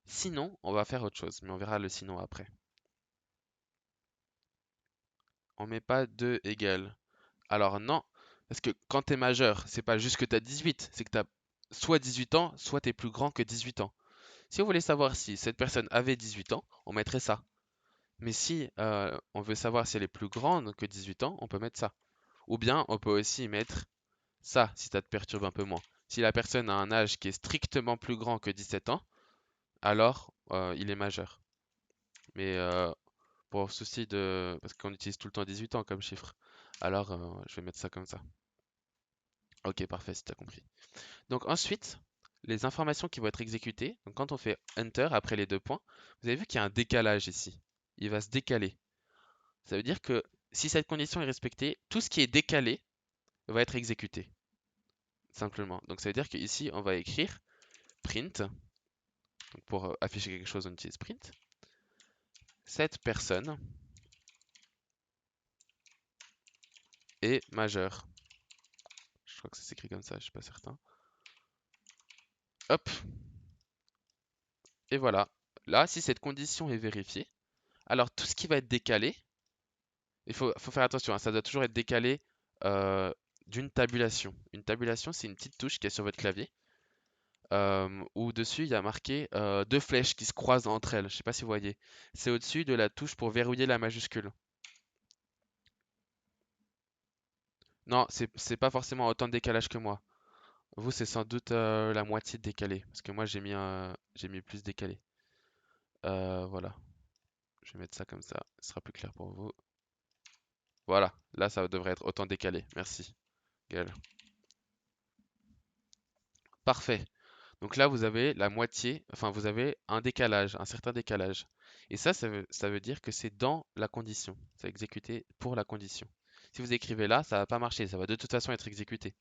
Sinon, on va faire autre chose, mais on verra le sinon après. On met pas 2 égales. Alors non, parce que quand t'es majeur, c'est pas juste que t'as 18, c'est que t'as soit 18 ans, soit t'es plus grand que 18 ans. Si on voulait savoir si cette personne avait 18 ans, on mettrait ça. Mais si on veut savoir si elle est plus grande que 18 ans, on peut mettre ça. Ou bien on peut aussi mettre ça, si ça te perturbe un peu moins. Si la personne a un âge qui est strictement plus grand que 17 ans, alors il est majeur. Mais pour souci de... Parce qu'on utilise tout le temps 18 ans comme chiffre. Alors je vais mettre ça comme ça. Ok, parfait, si tu as compris. Donc ensuite, les informations qui vont être exécutées, donc quand on fait Enter après les 2 points, vous avez vu qu'il y a un décalage ici. Il va se décaler. Ça veut dire que si cette condition est respectée, tout ce qui est décalé va être exécuté, simplement. Donc ça veut dire qu'ici, on va écrire print. Donc pour afficher quelque chose, on utilise print. Cette personne est majeure. Je crois que ça s'écrit comme ça, je suis pas certain. Hop, et voilà. Là, si cette condition est vérifiée, alors tout ce qui va être décalé, faut faire attention, hein, ça doit toujours être décalé euh, d'une tabulation. Une tabulation, c'est une petite touche qui est sur votre clavier, où dessus il y a marqué 2 flèches qui se croisent entre elles. Je sais pas si vous voyez. C'est au-dessus de la touche pour verrouiller la majuscule. Non, c'est pas forcément autant de décalage que moi. Vous, c'est sans doute la moitié de décalé, parce que moi j'ai mis plus décalé. Voilà, je vais mettre ça comme ça, ce sera plus clair pour vous. Voilà, là ça devrait être autant décalé. Merci, Gaël. Parfait. Donc là, vous avez la moitié, enfin vous avez un décalage, un certain décalage. Et ça veut dire que c'est dans la condition. C'est exécuté pour la condition. Si vous écrivez là, ça va pas marcher. Ça va de toute façon être exécuté.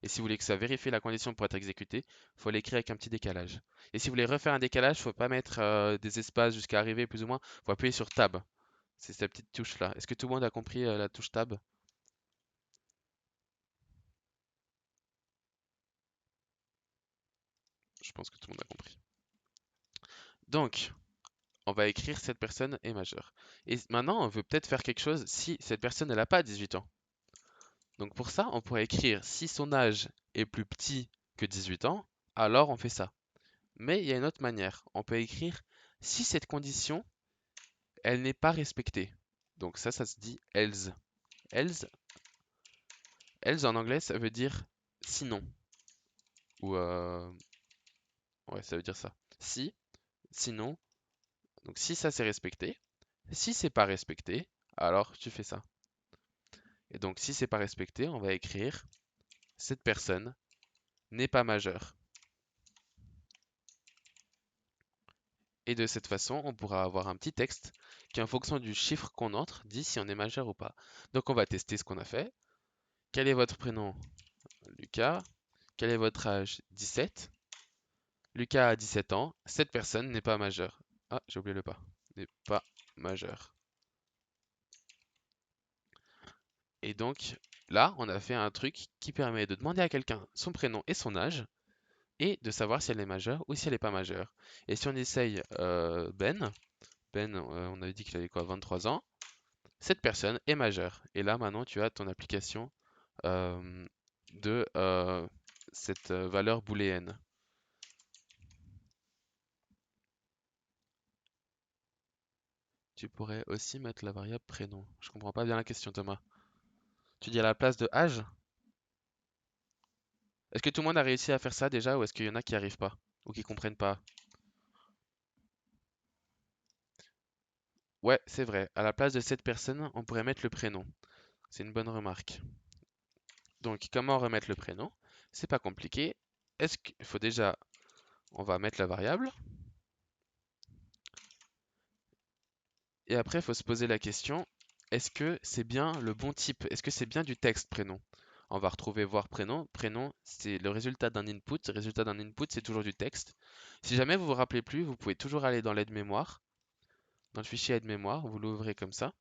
Et si vous voulez que ça vérifie la condition pour être exécuté, il faut l'écrire avec un petit décalage. Et si vous voulez refaire un décalage, il ne faut pas mettre des espaces jusqu'à arriver plus ou moins. Il faut appuyer sur Tab. C'est cette petite touche là. Est-ce que tout le monde a compris la touche Tab? Je pense que tout le monde a compris. Donc, on va écrire cette personne est majeure. Et maintenant, on veut peut-être faire quelque chose si cette personne n'a pas 18 ans. Donc pour ça, on pourrait écrire si son âge est plus petit que 18 ans, alors on fait ça. Mais il y a une autre manière. On peut écrire si cette condition, elle n'est pas respectée. Donc ça se dit else. Else, else en anglais, ça veut dire sinon. Ou ouais, ça veut dire ça. Si, sinon. Donc si ça c'est respecté. Si c'est pas respecté, alors tu fais ça. Et donc si c'est pas respecté, on va écrire cette personne n'est pas majeure. Et de cette façon, on pourra avoir un petit texte qui, en fonction du chiffre qu'on entre, dit si on est majeur ou pas. Donc on va tester ce qu'on a fait. Quel est votre prénom? Lucas. Quel est votre âge? 17. Lucas a 17 ans. Cette personne n'est pas majeure. Ah, j'ai oublié le pas. N'est pas majeure. Et donc là, on a fait un truc qui permet de demander à quelqu'un son prénom et son âge et de savoir si elle est majeure ou si elle n'est pas majeure. Et si on essaye Ben, on avait dit qu'il avait quoi, 23 ans. Cette personne est majeure. Et là, maintenant, tu as ton application euh, de cette valeur booléenne. Tu pourrais aussi mettre la variable prénom. Je comprends pas bien la question, Thomas. Tu dis à la place de âge? Est-ce que tout le monde a réussi à faire ça déjà ou est-ce qu'il y en a qui n'y arrivent pas ou qui comprennent pas? Ouais, c'est vrai. À la place de cette personne, on pourrait mettre le prénom. C'est une bonne remarque. Donc, comment remettre le prénom? C'est pas compliqué. Est-ce qu'il faut déjà, on va mettre la variable. Et après, il faut se poser la question, est-ce que c'est bien le bon type? Est-ce que c'est bien du texte prénom? On va retrouver voir prénom. Prénom, c'est le résultat d'un input. Le résultat d'un input, c'est toujours du texte. Si jamais vous vous rappelez plus, vous pouvez toujours aller dans l'aide-mémoire. Dans le fichier aide-mémoire, vous l'ouvrez comme ça.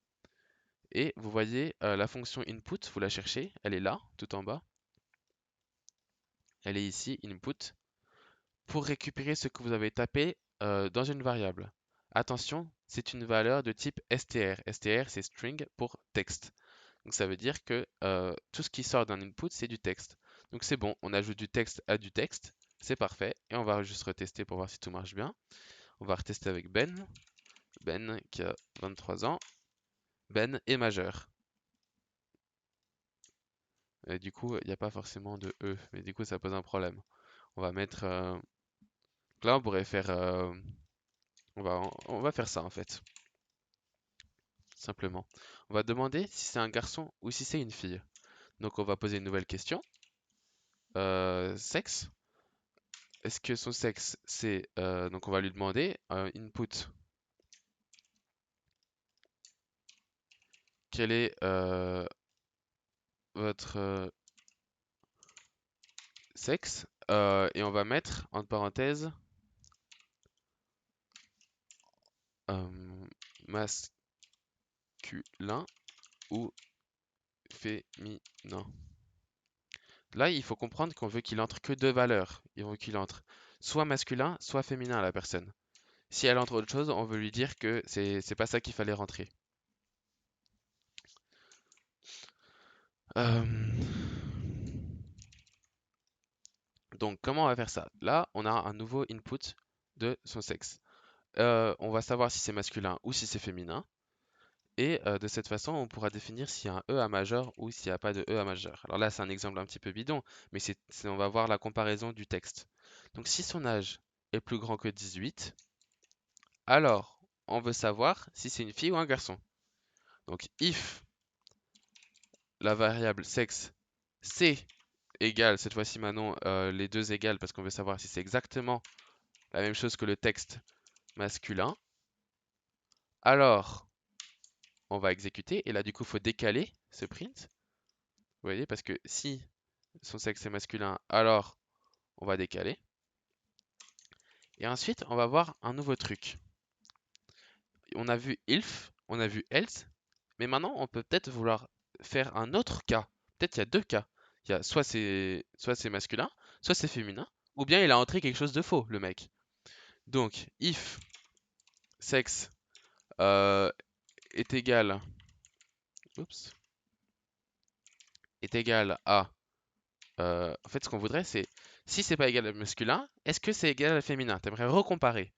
Et vous voyez la fonction input, vous la cherchez. Elle est là, tout en bas. Elle est ici, input, pour récupérer ce que vous avez tapé dans une variable. Attention, c'est une valeur de type str. Str, c'est string pour texte. Donc ça veut dire que tout ce qui sort d'un input, c'est du texte. Donc c'est bon, on ajoute du texte à du texte, c'est parfait. Et on va juste retester pour voir si tout marche bien. On va retester avec Ben. Ben qui a 23 ans. Ben est majeur. Et du coup, il n'y a pas forcément de E, mais du coup, ça pose un problème. On va mettre... là, on pourrait faire... on va faire ça en fait, simplement. On va demander si c'est un garçon ou si c'est une fille. Donc on va poser une nouvelle question. Sexe. Est-ce que son sexe c'est donc on va lui demander input. Quel est votre sexe? Et on va mettre entre parenthèses masculin ou féminin. Là, il faut comprendre qu'on veut qu'il entre que deux valeurs. Il veut qu'il entre soit masculin, soit féminin à la personne. Si elle entre autre chose, on veut lui dire que c'est pas ça qu'il fallait rentrer. Euh, Donc, comment on va faire ça? Là, on a un nouveau input de son sexe. On va savoir si c'est masculin ou si c'est féminin. Et de cette façon, on pourra définir s'il y a un E à majeur ou s'il n'y a pas de E à majeur. Alors là, c'est un exemple un petit peu bidon, mais on va voir la comparaison du texte. Donc, si son âge est plus grand que 18, alors on veut savoir si c'est une fille ou un garçon. Donc, if la variable sexe c'est égale, cette fois-ci maintenant, les deux égales parce qu'on veut savoir si c'est exactement la même chose que le texte masculin, Alors, on va exécuter. Et là, du coup, il faut décaler ce print. Vous voyez, parce que si son sexe est masculin, alors on va décaler. Et ensuite, on va voir un nouveau truc. On a vu if, on a vu else, mais maintenant, on peut peut-être vouloir faire un autre cas. Peut-être il y a deux cas. Il y a soit c'est masculin, soit c'est féminin, ou bien il a entré quelque chose de faux, le mec. Donc, if sexe est égal, oups, est égal à, en fait, ce qu'on voudrait, c'est si c'est pas égal à masculin, est-ce que c'est égal à féminin? T'aimerais recomparer.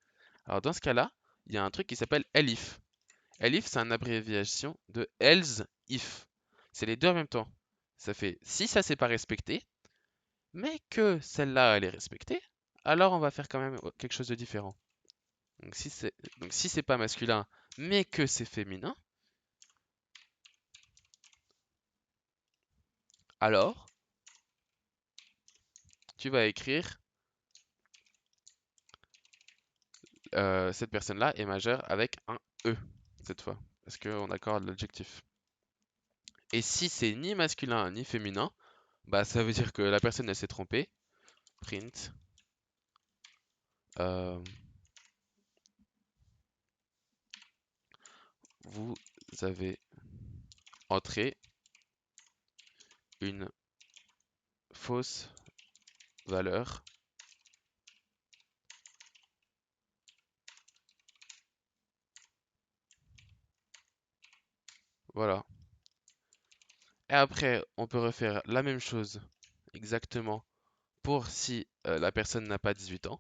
Alors dans ce cas-là, il y a un truc qui s'appelle elif. Elif, c'est une abréviation de else if. C'est les deux en même temps. Ça fait si ça c'est pas respecté, mais que celle-là elle est respectée, alors on va faire quand même quelque chose de différent. Donc si c'est pas masculin, mais que c'est féminin, alors tu vas écrire cette personne-là est majeure avec un E cette fois, parce qu'on accorde l'adjectif. Et si c'est ni masculin ni féminin, bah ça veut dire que la personne elle s'est trompée. Print. euh, vous avez entré une fausse valeur. Voilà. Et après, on peut refaire la même chose exactement pour si la personne n'a pas 18 ans.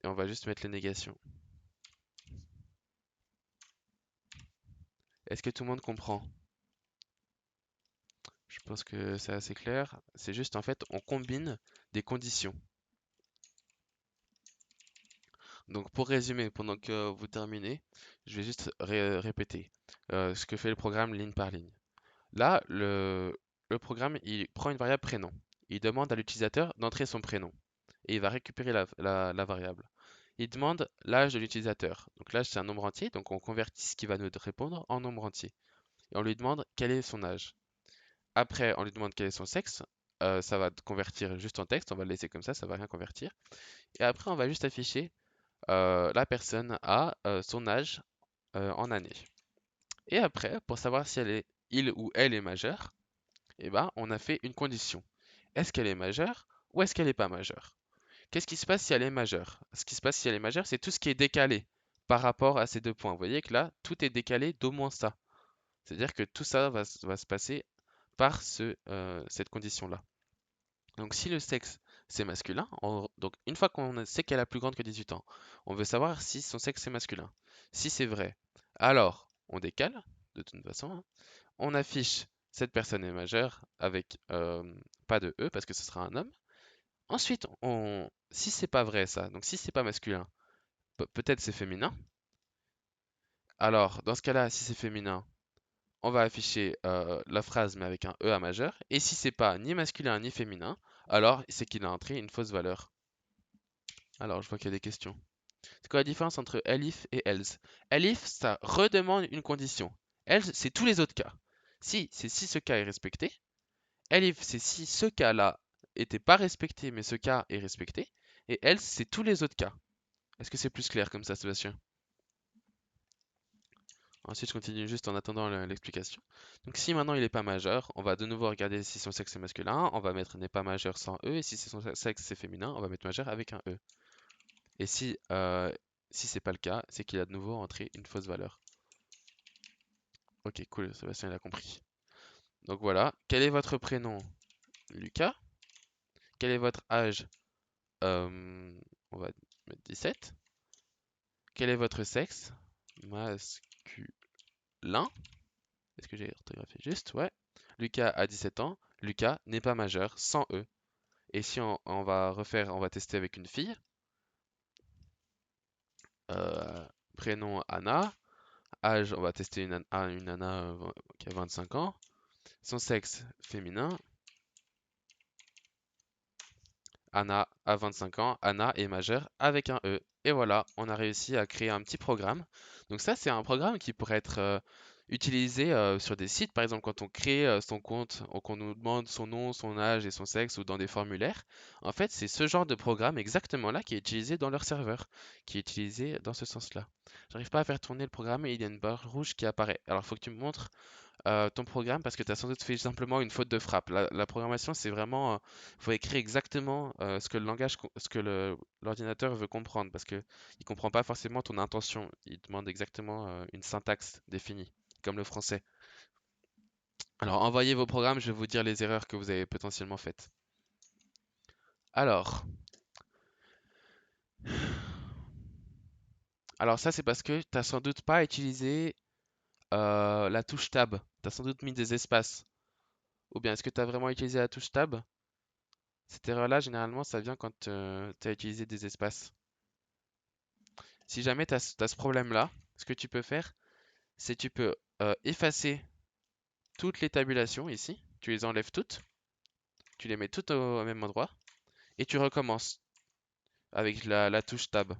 Et on va juste mettre les négations. Est-ce que tout le monde comprend? Je pense que c'est assez clair. C'est juste en fait, on combine des conditions. Donc pour résumer, pendant que vous terminez, je vais juste répéter ce que fait le programme ligne par ligne. Là, le programme, il prend une variable prénom. Il demande à l'utilisateur d'entrer son prénom. Et il va récupérer la variable. Il demande l'âge de l'utilisateur. Donc l'âge, c'est un nombre entier, donc on convertit ce qu'il va nous répondre en nombre entier. Et on lui demande quel est son âge. Après, on lui demande quel est son sexe. Ça va convertir juste en texte, on va le laisser comme ça va rien convertir. Et après, on va juste afficher la personne a son âge en année. Et après, pour savoir si il ou elle est majeur, eh ben, on a fait une condition. Est-ce qu'elle est majeure ou est-ce qu'elle n'est pas majeure? Qu'est-ce qui se passe si elle est majeure? Ce qui se passe si elle est majeure, c'est tout ce qui est décalé par rapport à ces deux points. Vous voyez que là, tout est décalé d'au moins ça. C'est-à-dire que tout ça va se passer par cette condition-là. Donc si le sexe c'est masculin, donc une fois qu'on sait qu'elle a plus grande que 18 ans, on veut savoir si son sexe est masculin. Si c'est vrai, alors on décale, de toute façon, hein. On affiche cette personne est majeure avec pas de E parce que ce sera un homme. Ensuite, si c'est pas vrai ça, donc si c'est pas masculin, peut-être c'est féminin. Alors, dans ce cas-là, si c'est féminin, on va afficher la phrase mais avec un E à majeur. Et si c'est pas ni masculin ni féminin, alors c'est qu'il a entré une fausse valeur. Alors, je vois qu'il y a des questions. C'est quoi la différence entre elif et else? Elif, ça redemande une condition. Else, c'est tous les autres cas. C'est si ce cas est respecté. Elif, c'est si ce cas-là était pas respecté, mais ce cas est respecté. Et else, c'est tous les autres cas. Est-ce que c'est plus clair comme ça, Sébastien? Ensuite, je continue juste en attendant l'explication. Donc, si maintenant il n'est pas majeur, on va de nouveau regarder si son sexe est masculin. On va mettre n'est pas majeur sans E. Et si son sexe c'est féminin, on va mettre majeur avec un E. Et si c'est pas le cas, c'est qu'il a de nouveau entré une fausse valeur. Ok, cool, Sébastien il a compris. Donc voilà, quel est votre prénom? Lucas. Quel est votre âge? On va mettre 17. Quel est votre sexe? Masculin. Est-ce que j'ai orthographié juste? Ouais. Lucas a 17 ans. Lucas n'est pas majeur, sans E. Et si on va refaire, on va tester avec une fille. Euh, Prénom Anna. Âge, on va tester une Anna qui a 25 ans. Son sexe féminin. Anna a 25 ans. Anna est majeure avec un E. Et voilà, on a réussi à créer un petit programme. Donc ça, c'est un programme qui pourrait être utilisé sur des sites, par exemple quand on crée son compte, ou qu'on nous demande son nom, son âge et son sexe ou dans des formulaires. En fait, c'est ce genre de programme exactement là qui est utilisé dans leur serveur, qui est utilisé dans ce sens-là. J'arrive pas à faire tourner le programme et il y a une barre rouge qui apparaît. Alors, il faut que tu me montres ton programme parce que tu as sans doute fait simplement une faute de frappe. La programmation, c'est vraiment, faut écrire exactement ce que le langage, ce que l'ordinateur veut comprendre parce que il comprend pas forcément ton intention. Il demande exactement une syntaxe définie, comme le français. Alors, envoyez vos programmes, je vais vous dire les erreurs que vous avez potentiellement faites. Alors, alors ça, c'est parce que tu n'as sans doute pas utilisé la touche tab. Tu as sans doute mis des espaces. Ou bien, est-ce que tu as vraiment utilisé la touche tab? Cette erreur-là, généralement, ça vient quand tu as utilisé des espaces. Si jamais tu as, ce problème-là, ce que tu peux faire, c'est tu peux effacer toutes les tabulations ici. Tu les enlèves toutes. Tu les mets toutes au même endroit. Et tu recommences avec la touche Tab.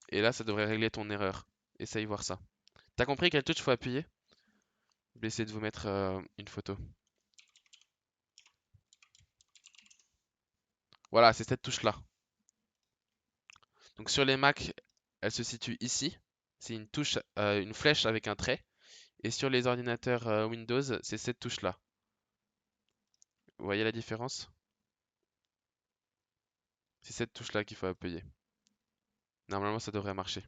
Et là, ça devrait régler ton erreur. Essaye voir ça. T'as compris quelle touche faut appuyer? Je vais essayer de vous mettre une photo. Voilà, c'est cette touche-là. Donc sur les Mac, elle se situe ici. C'est une touche, une flèche avec un trait. Et sur les ordinateurs Windows, c'est cette touche-là. Vous voyez la différence? C'est cette touche-là qu'il faut appuyer. Normalement, ça devrait marcher.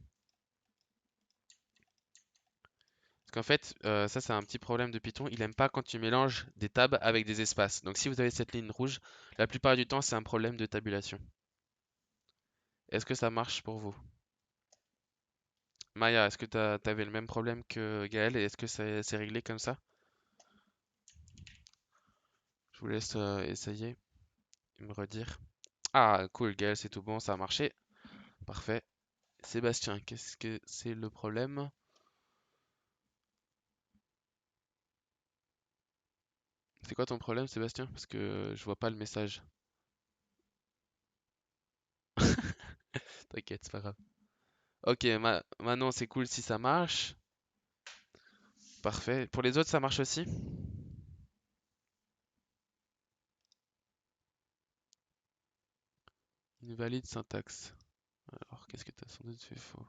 Parce qu'en fait, ça c'est un petit problème de Python. Il aime pas quand tu mélanges des tabs avec des espaces. Donc si vous avez cette ligne rouge, la plupart du temps c'est un problème de tabulation. Est-ce que ça marche pour vous? Maya, est-ce que t'avais le même problème que Gaël et est-ce que c'est réglé comme ça? Je vous laisse essayer et me redire. Ah, cool, Gaël, c'est tout bon, ça a marché. Parfait. Sébastien, qu'est-ce que c'est le problème? C'est quoi ton problème, Sébastien? Parce que je vois pas le message. T'inquiète, c'est pas grave. Ok, Manon, c'est cool si ça marche. Parfait. Pour les autres, ça marche aussi? Une valide syntaxe. Alors, qu'est-ce que tu as sans doute fait faux?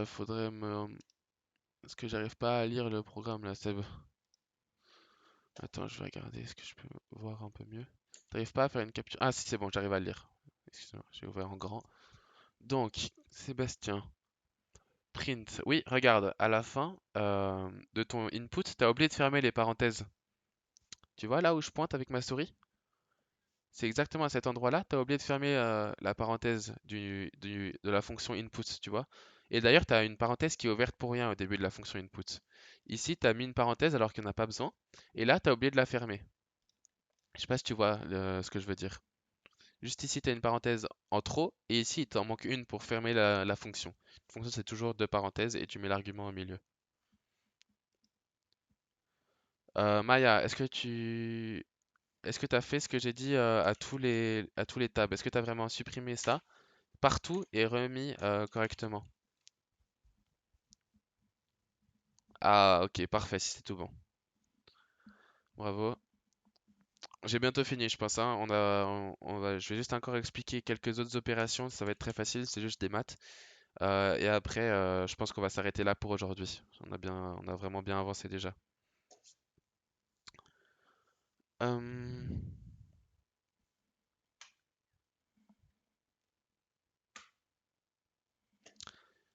Faudrait me... Est-ce que j'arrive pas à lire le programme là, Seb? Attends, je vais regarder, est-ce que je peux voir un peu mieux? T'arrives pas à faire une capture? Ah si, c'est bon, j'arrive à le lire. Excuse-moi, j'ai ouvert en grand. Donc, Sébastien, print. Oui, regarde, à la fin de ton input, t'as oublié de fermer les parenthèses. Tu vois là où je pointe avec ma souris? C'est exactement à cet endroit-là, tu as oublié de fermer la parenthèse de la fonction input, tu vois. Et d'ailleurs, tu as une parenthèse qui est ouverte pour rien au début de la fonction input. Ici, tu as mis une parenthèse alors qu'il n'y en a pas besoin. Et là, tu as oublié de la fermer. Je sais pas si tu vois ce que je veux dire. Juste ici, tu as une parenthèse en trop. Et ici, il t'en manque une pour fermer la fonction. La fonction, c'est toujours deux parenthèses et tu mets l'argument au milieu. Maya, est-ce que tu as fait ce que j'ai dit à tous les tabs? Est-ce que tu as vraiment supprimé ça partout et remis correctement? Ah, ok, parfait, si c'est tout bon. Bravo. J'ai bientôt fini, je pense, hein. Je vais juste encore expliquer quelques autres opérations. Ça va être très facile, c'est juste des maths. Et après, je pense qu'on va s'arrêter là pour aujourd'hui. On a vraiment bien avancé déjà. Euh,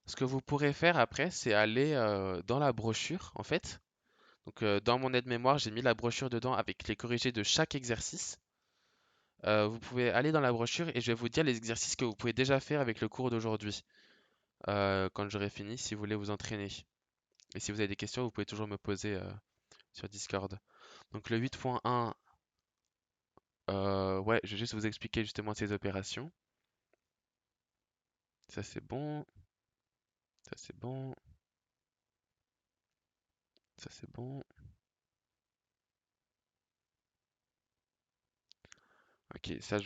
Ce que vous pourrez faire après, c'est aller dans la brochure, en fait. Donc, dans mon aide-mémoire, j'ai mis la brochure dedans avec les corrigés de chaque exercice. Vous pouvez aller dans la brochure et je vais vous dire les exercices que vous pouvez déjà faire avec le cours d'aujourd'hui, quand j'aurai fini, si vous voulez vous entraîner. Et si vous avez des questions, vous pouvez toujours me poser sur Discord. Donc le 8.1, ouais, je vais juste vous expliquer justement ces opérations. Ça c'est bon, ça c'est bon. Ça c'est bon. Ok, ça,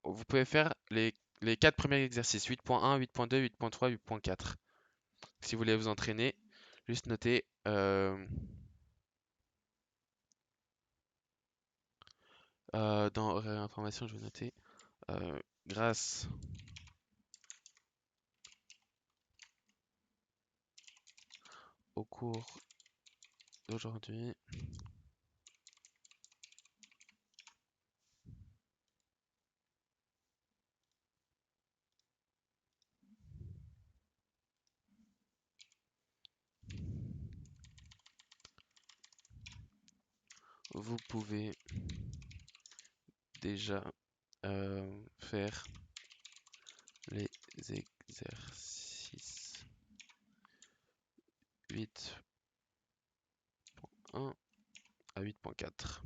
vous pouvez faire les 4 premiers exercices, 8.1, 8.2, 8.3, 8.4. Si vous voulez vous entraîner, juste notez dans horaire et information, je vais noter grâce au cours d'aujourd'hui, vous pouvez déjà faire les exercices 8.1 à 8.4.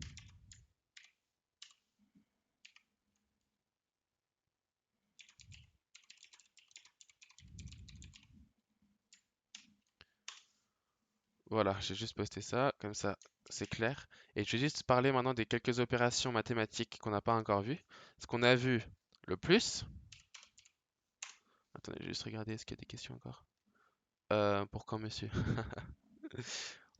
Voilà, j'ai juste posté ça, comme ça c'est clair. Et je vais juste parler maintenant des quelques opérations mathématiques qu'on n'a pas encore vues. Ce qu'on a vu le plus. Attendez, je vais juste regarder, est-ce qu'il y a des questions encore? Pour quand, monsieur?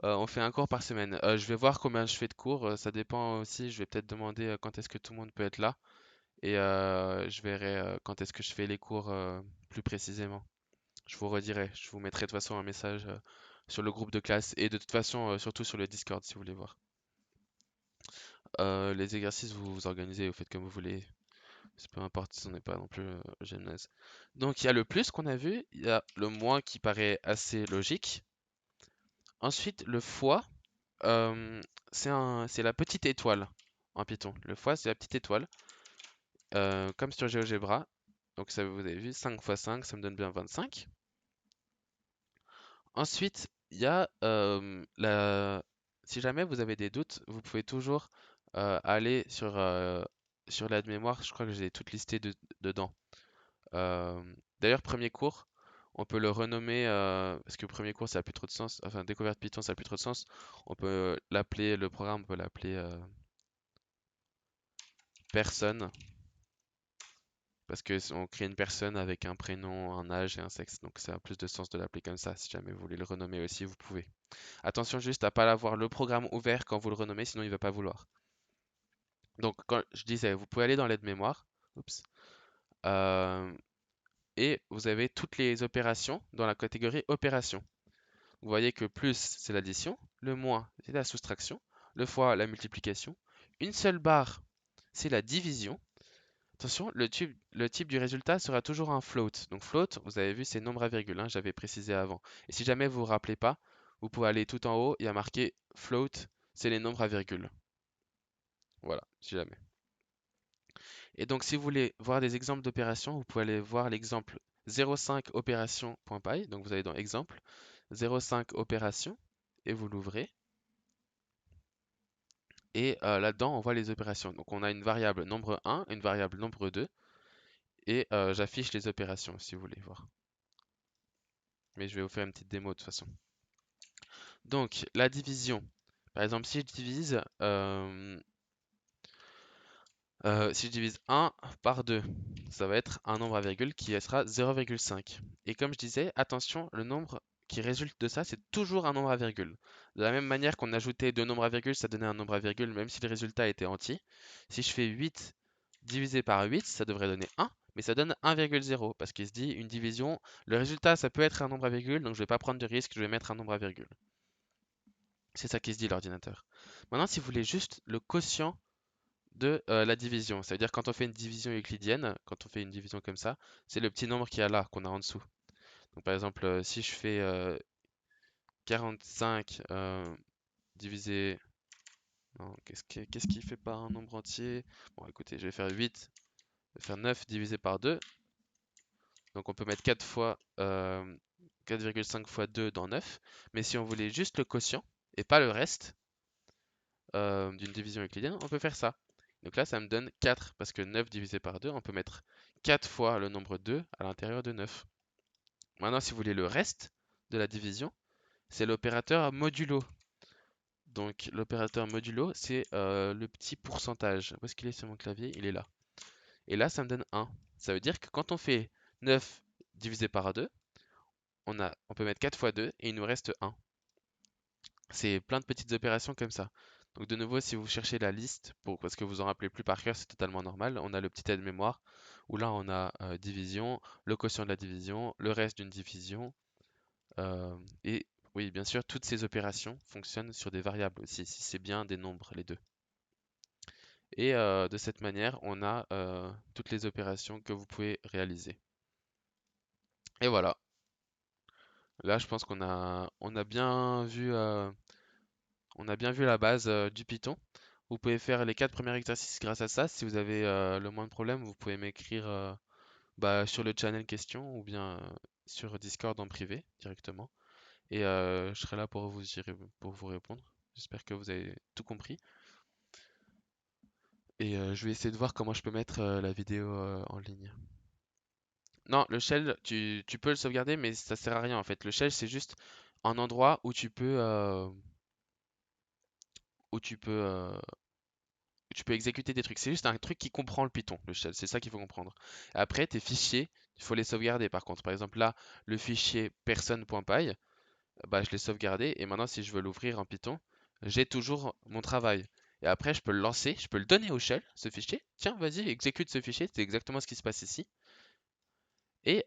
On fait un cours par semaine. Je vais voir combien je fais de cours, ça dépend aussi. Je vais peut-être demander quand est-ce que tout le monde peut être là. Et je verrai quand est-ce que je fais les cours plus précisément. Je vous redirai, je vous mettrai de toute façon un message sur le groupe de classe et de toute façon surtout sur le Discord si vous voulez voir. Les exercices, vous vous organisez, vous faites comme vous voulez. C'est peu importe si on n'est pas non plus au gymnase. Donc il y a le plus qu'on a vu, il y a le moins qui paraît assez logique. Ensuite, le fois, euh, c'est la petite étoile en Python. Le fois, c'est la petite étoile, comme sur GeoGebra. Donc ça, vous avez vu, 5 fois 5, ça me donne bien 25. Ensuite, il y a si jamais vous avez des doutes, vous pouvez toujours aller sur l'aide-mémoire. Je crois que j'ai toutes listées dedans. Euh, D'ailleurs, premier cours, on peut le renommer parce que premier cours ça a plus trop de sens. Enfin, découverte Python ça a plus trop de sens. On peut l'appeler le programme, on peut l'appeler personne parce que on crée une personne avec un prénom, un âge et un sexe. Donc ça a plus de sens de l'appeler comme ça. Si jamais vous voulez le renommer aussi, vous pouvez. Attention juste à pas avoir le programme ouvert quand vous le renommez, sinon il va pas vouloir. Donc quand je disais, vous pouvez aller dans l'aide-mémoire. Oups. euh, et vous avez toutes les opérations dans la catégorie opérations. Vous voyez que plus c'est l'addition, le moins c'est la soustraction, le fois la multiplication, une seule barre c'est la division. Attention, le type du résultat sera toujours un float. Donc float, vous avez vu, c'est nombre à virgule, hein, j'avais précisé avant. Et si jamais vous vous rappelez pas, vous pouvez aller tout en haut, il y a marqué float, c'est les nombres à virgule. Voilà, si jamais. Et donc si vous voulez voir des exemples d'opérations, vous pouvez aller voir l'exemple 0,5 opération.py. Donc vous allez dans exemple, 0,5 opération, et vous l'ouvrez. Et là-dedans, on voit les opérations. Donc on a une variable nombre 1, une variable nombre 2, et j'affiche les opérations si vous voulez voir. Mais je vais vous faire une petite démo de toute façon. Donc la division. Par exemple, si je divise 1 par 2, ça va être un nombre à virgule qui sera 0,5. Et comme je disais, attention, le nombre qui résulte de ça, c'est toujours un nombre à virgule. De la même manière qu'on ajoutait deux nombres à virgule, ça donnait un nombre à virgule, même si le résultat était entier. Si je fais 8 divisé par 8, ça devrait donner 1, mais ça donne 1,0, parce qu'il se dit une division, le résultat, ça peut être un nombre à virgule, donc je ne vais pas prendre de risque, je vais mettre un nombre à virgule. C'est ça qui se dit l'ordinateur. Maintenant, si vous voulez juste le quotient de la division. Ça veut dire quand on fait une division euclidienne, quand on fait une division comme ça, c'est le petit nombre qu'il y a là, qu'on a en dessous. Donc par exemple, si je fais 45 divisé... Non, qu'est-ce qui fait pas un nombre entier? Bon, écoutez, je vais faire 8, je vais faire 9 divisé par 2. Donc on peut mettre 4 fois 4,5 fois 2 dans 9. Mais si on voulait juste le quotient et pas le reste d'une division euclidienne, on peut faire ça. Donc là, ça me donne 4 parce que 9 divisé par 2, on peut mettre 4 fois le nombre 2 à l'intérieur de 9. Maintenant, si vous voulez le reste de la division, c'est l'opérateur modulo. Donc l'opérateur modulo, c'est le petit pourcentage. Où est-ce qu'il est sur mon clavier? Il est là. Et là, ça me donne 1. Ça veut dire que quand on fait 9 divisé par 2, on peut mettre 4 fois 2 et il nous reste 1. C'est plein de petites opérations comme ça. Donc de nouveau, si vous cherchez la liste, parce que vous en rappelez plus par cœur, c'est totalement normal. On a le petit aide-mémoire où là on a division, le quotient de la division, le reste d'une division. Et oui, bien sûr, toutes ces opérations fonctionnent sur des variables aussi, si c'est bien des nombres, les deux. Et de cette manière, on a toutes les opérations que vous pouvez réaliser. Et voilà. Là, je pense on a bien vu la base du Python. Vous pouvez faire les 4 premiers exercices grâce à ça. Si vous avez le moins de problèmes, vous pouvez m'écrire sur le channel question ou bien sur Discord en privé directement. Et je serai là pour vous répondre. J'espère que vous avez tout compris. Et je vais essayer de voir comment je peux mettre la vidéo en ligne. Non, le shell, tu peux le sauvegarder, mais ça sert à rien en fait. Le shell, c'est juste un endroit où tu peux exécuter des trucs. C'est juste un truc qui comprend le Python, le shell. C'est ça qu'il faut comprendre. Après, tes fichiers, il faut les sauvegarder par contre. Par exemple, là, le fichier personne.py, bah, je l'ai sauvegardé et maintenant, si je veux l'ouvrir en Python, j'ai toujours mon travail. Et après, je peux le lancer, je peux le donner au shell, ce fichier. Tiens, vas-y, exécute ce fichier. C'est exactement ce qui se passe ici. Et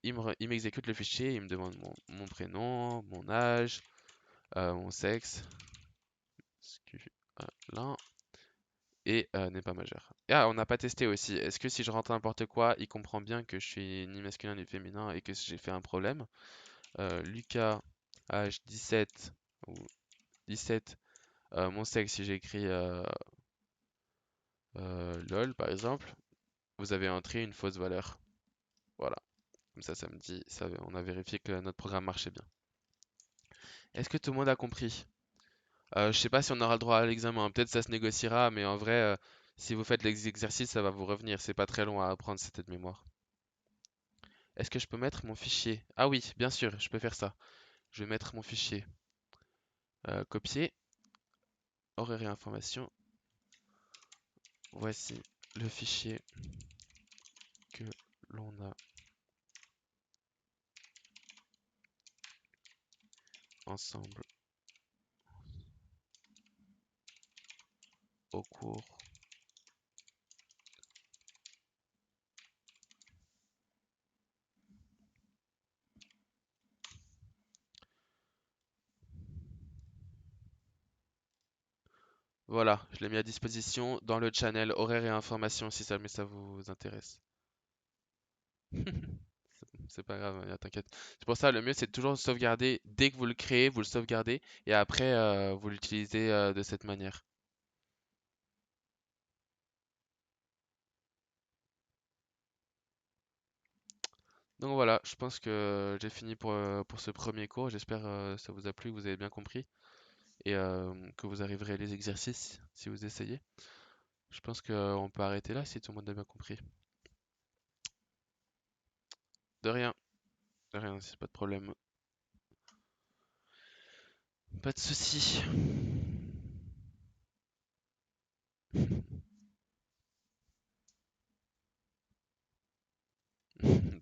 il m'exécute le fichier, il me demande mon prénom, mon âge, mon sexe, là, et n'est pas majeur. Et ah, on n'a pas testé aussi. Est-ce que si je rentre n'importe quoi, il comprend bien que je suis ni masculin ni féminin et que j'ai fait un problème? Lucas, âge 17 ou 17, mon sexe, si j'écris LOL par exemple, vous avez entré une fausse valeur. Voilà. Comme ça me dit, on a vérifié que notre programme marchait bien. Est-ce que tout le monde a compris? Je sais pas si on aura le droit à l'examen, peut-être ça se négociera, mais en vrai, si vous faites les exercices, ça va vous revenir. C'est pas très long à apprendre cette de mémoire. Est-ce que je peux mettre mon fichier? Ah oui, bien sûr, je peux faire ça. Je vais mettre mon fichier. Copier, horaire et information. Voici le fichier que l'on a ensemble au cours. Voilà, je l'ai mis à disposition dans le channel horaire et information si jamais ça vous intéresse. C'est pas grave, t'inquiète. C'est pour ça, le mieux, c'est de toujours le sauvegarder. Dès que vous le créez, vous le sauvegardez. Et après, vous l'utilisez de cette manière. Donc voilà, je pense que j'ai fini pour ce premier cours. J'espère que ça vous a plu, que vous avez bien compris. Et que vous arriverez à les exercices si vous essayez. Je pense qu'on peut arrêter là si tout le monde a bien compris. De rien, c'est pas de problème. Pas de souci.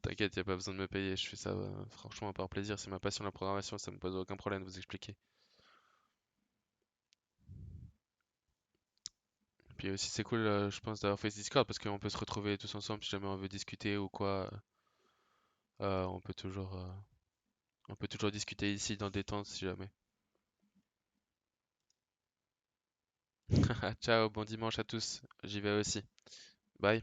T'inquiète, y a pas besoin de me payer. Je fais ça franchement par plaisir. C'est ma passion la programmation, ça me pose aucun problème de vous expliquer. Puis aussi c'est cool, je pense, d'avoir fait ce Discord parce qu'on peut se retrouver tous ensemble si jamais on veut discuter ou quoi. euh, on peut toujours, euh, on peut toujours discuter ici dans des temps si jamais. Ciao, bon dimanche à tous. J'y vais aussi. Bye.